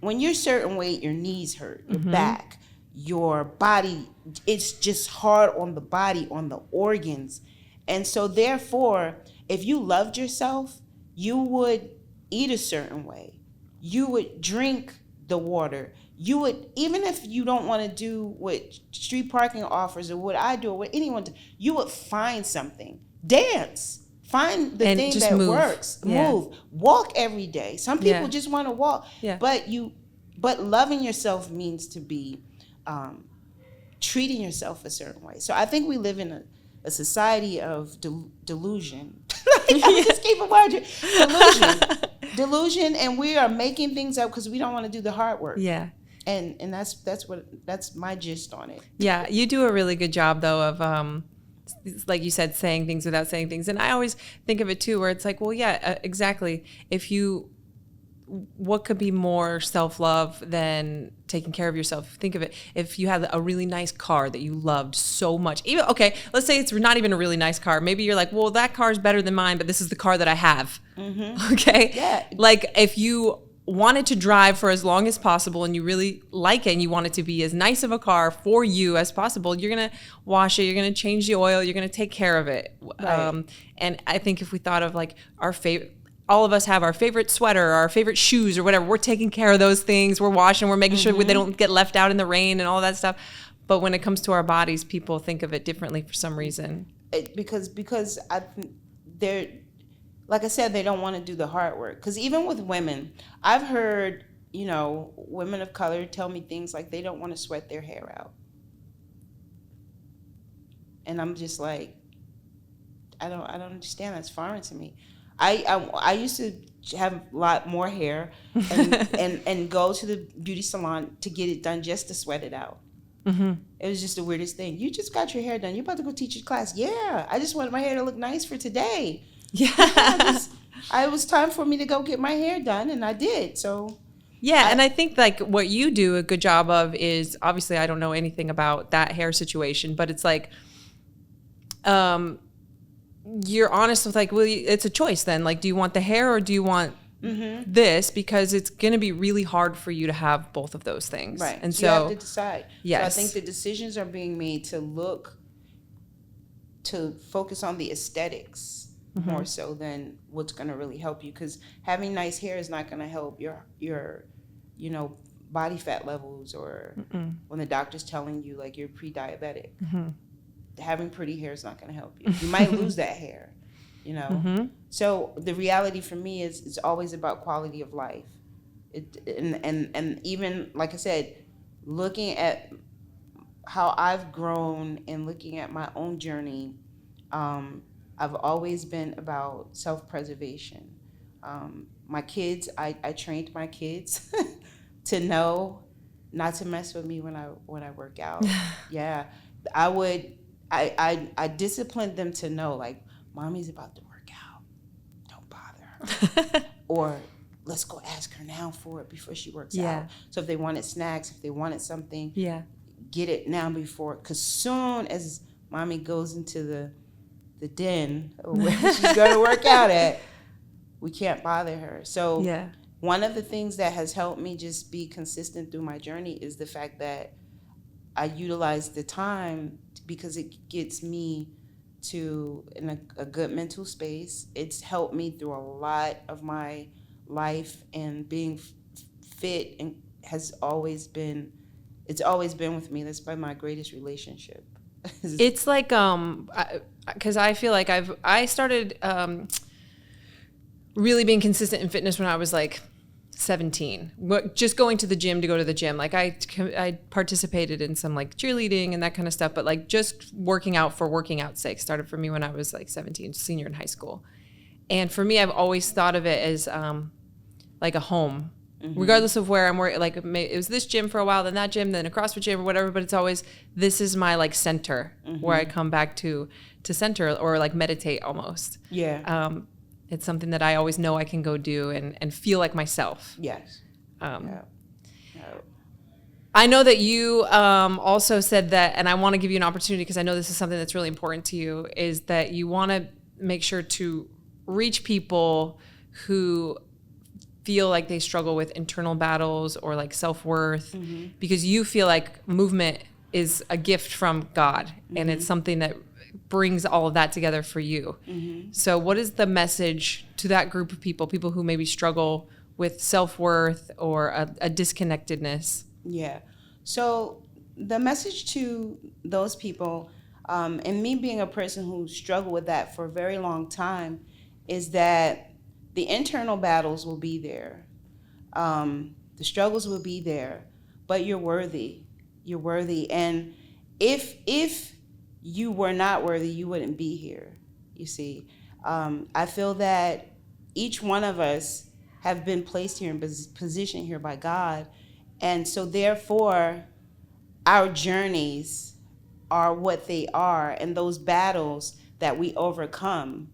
[SPEAKER 2] When you're a certain weight, your knees hurt, your back, your body, it's just hard on the body, on the organs. And so therefore, if you loved yourself, you would eat a certain way. You would drink the water. You would, even if you don't want to do what street parking offers or what I do or what anyone does, you would find something. Dance. Find the thing that works. Move. Walk every day. Some people just want to walk. But loving yourself means to be treating yourself a certain way. So I think we live in a society of delusion. I just keep it 100. Delusion, and we are making things up because we don't want to do the hard work. Yeah. And that's my gist on it.
[SPEAKER 1] Yeah, you do a really good job though of like you said, saying things without saying things. And I always think of it too, where it's like, well, yeah, exactly. What could be more self-love than taking care of yourself? Think of it. If you had a really nice car that you loved so much, even, okay, let's say it's not even a really nice car. Maybe you're like, well, that car is better than mine, but this is the car that I have. Okay. Yeah. Like if you wanted to drive for as long as possible and you really like it and you want it to be as nice of a car for you as possible, you're going to wash it, you're going to change the oil, you're going to take care of it. Right. And I think if we thought of like our favorite, all of us have our favorite sweater, our favorite shoes or whatever. We're taking care of those things. We're washing, we're making sure they don't get left out in the rain and all that stuff. But when it comes to our bodies, people think of it differently for some reason.
[SPEAKER 2] Because they're, like I said, they don't want to do the hard work. Because even with women, I've heard, women of color tell me things like they don't want to sweat their hair out. And I'm just like, I don't understand. That's foreign to me. I used to have a lot more hair and go to the beauty salon to get it done just to sweat it out. It was just the weirdest thing. You just got your hair done. You're about to go teach a class. Yeah, I just wanted my hair to look nice for today. It was time for me to go get my hair done, and I did. So
[SPEAKER 1] and I think like what you do a good job of is, obviously I don't know anything about that hair situation, but it's like you're honest with like, well, it's a choice then. Like, do you want the hair or do you want this? Because it's going to be really hard for you to have both of those things.
[SPEAKER 2] Right.
[SPEAKER 1] And so
[SPEAKER 2] you have to decide.
[SPEAKER 1] Yes.
[SPEAKER 2] So I think the decisions are being made to focus on the aesthetics more so than what's going to really help you. Because having nice hair is not going to help your body fat levels or when the doctor's telling you like you're pre-diabetic. Having pretty hair is not going to help you. You might lose that hair, So the reality for me is it's always about quality of life. And even, like I said, looking at how I've grown and looking at my own journey, I've always been about self-preservation. My kids, I trained my kids to know not to mess with me when I work out. Yeah, I disciplined them to know, like, mommy's about to work out. Don't bother her. Or let's go ask her now for it before she works out. So if they wanted snacks, if they wanted something, get it now before. Because soon as mommy goes into the den where she's going to work out at, we can't bother her. So one of the things that has helped me just be consistent through my journey is the fact that I utilize the time because it gets me to in a good mental space. It's helped me through a lot of my life, and being fit and it's always been with me. That's been my greatest relationship.
[SPEAKER 1] It's like because I feel like I started really being consistent in fitness when I was like 17, just going to the gym to go to the gym. Like I participated in some like cheerleading and that kind of stuff, but like just working out for working out's sake started for me when I was like 17, senior in high school. And for me, I've always thought of it as like a home, regardless of where I'm working. Like it was this gym for a while, then that gym, then a CrossFit gym or whatever. But it's always, this is my like center where I come back to center or like meditate almost.
[SPEAKER 2] Yeah.
[SPEAKER 1] It's something that I always know I can go do and feel like myself.
[SPEAKER 2] Yes.
[SPEAKER 1] I know that you also said that, and I want to give you an opportunity because I know this is something that's really important to you, is that you want to make sure to reach people who feel like they struggle with internal battles or like self-worth, because you feel like movement is a gift from God and it's something that brings all of that together for you. So what is the message to that group of people who maybe struggle with self-worth or a disconnectedness?
[SPEAKER 2] Yeah. So the message to those people, and me being a person who struggled with that for a very long time, is that the internal battles will be there. The struggles will be there, but you're worthy. You're worthy. And if you were not worthy, you wouldn't be here, you see. I feel that each one of us have been placed here and positioned here by God. And so therefore, our journeys are what they are. And those battles that we overcome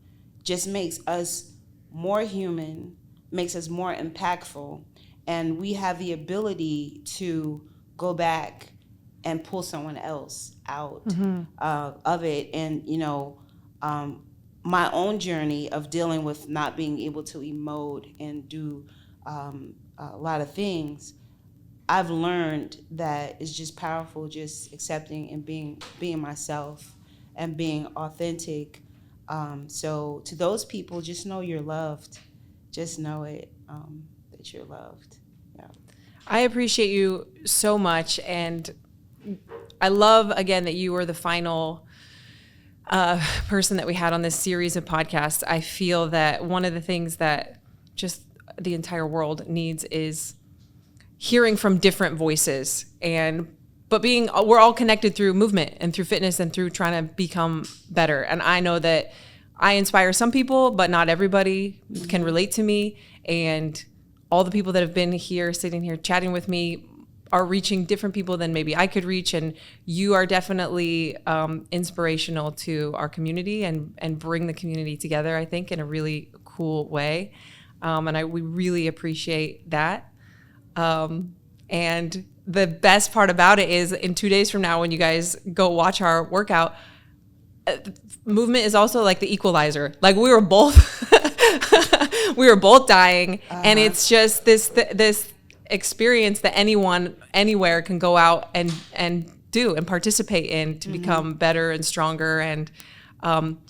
[SPEAKER 2] just makes us more human, makes us more impactful. And we have the ability to go back and pull someone else out of it. And, my own journey of dealing with not being able to emote and do a lot of things, I've learned that it's just powerful, just accepting and being myself and being authentic. So to those people, just know you're loved. Just know it, that you're loved. Yeah.
[SPEAKER 1] I appreciate you so much. And I love, again, that you were the final person that we had on this series of podcasts. I feel that one of the things that just the entire world needs is hearing from different voices, but we're all connected through movement and through fitness and through trying to become better. And I know that I inspire some people, but not everybody can relate to me. And all the people that have been here, sitting here, chatting with me are reaching different people than maybe I could reach. And you are definitely inspirational to our community and bring the community together, I think, in a really cool way. We really appreciate that. And the best part about it is in 2 days from now, when you guys go watch our workout, movement is also like the equalizer. Like we were both dying. And it's just this experience that anyone, anywhere can go out and do and participate in to become better and stronger and,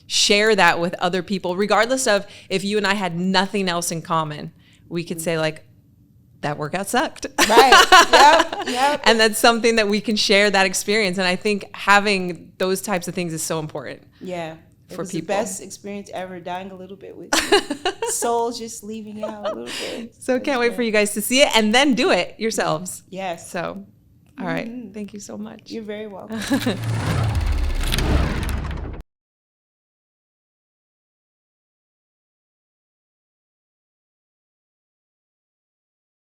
[SPEAKER 1] share that with other people, regardless of if you and I had nothing else in common. We could say like, that workout sucked.
[SPEAKER 2] Right. Yep.
[SPEAKER 1] And that's something that we can share that experience. And I think having those types of things is so important.
[SPEAKER 2] Yeah.
[SPEAKER 1] For
[SPEAKER 2] it was
[SPEAKER 1] people.
[SPEAKER 2] The best experience ever, dying a little bit with you. Soul just leaving out a little bit.
[SPEAKER 1] So can't wait for you guys to see it and then do it yourselves.
[SPEAKER 2] Yes.
[SPEAKER 1] So, all right. Thank you so much.
[SPEAKER 2] You're very welcome.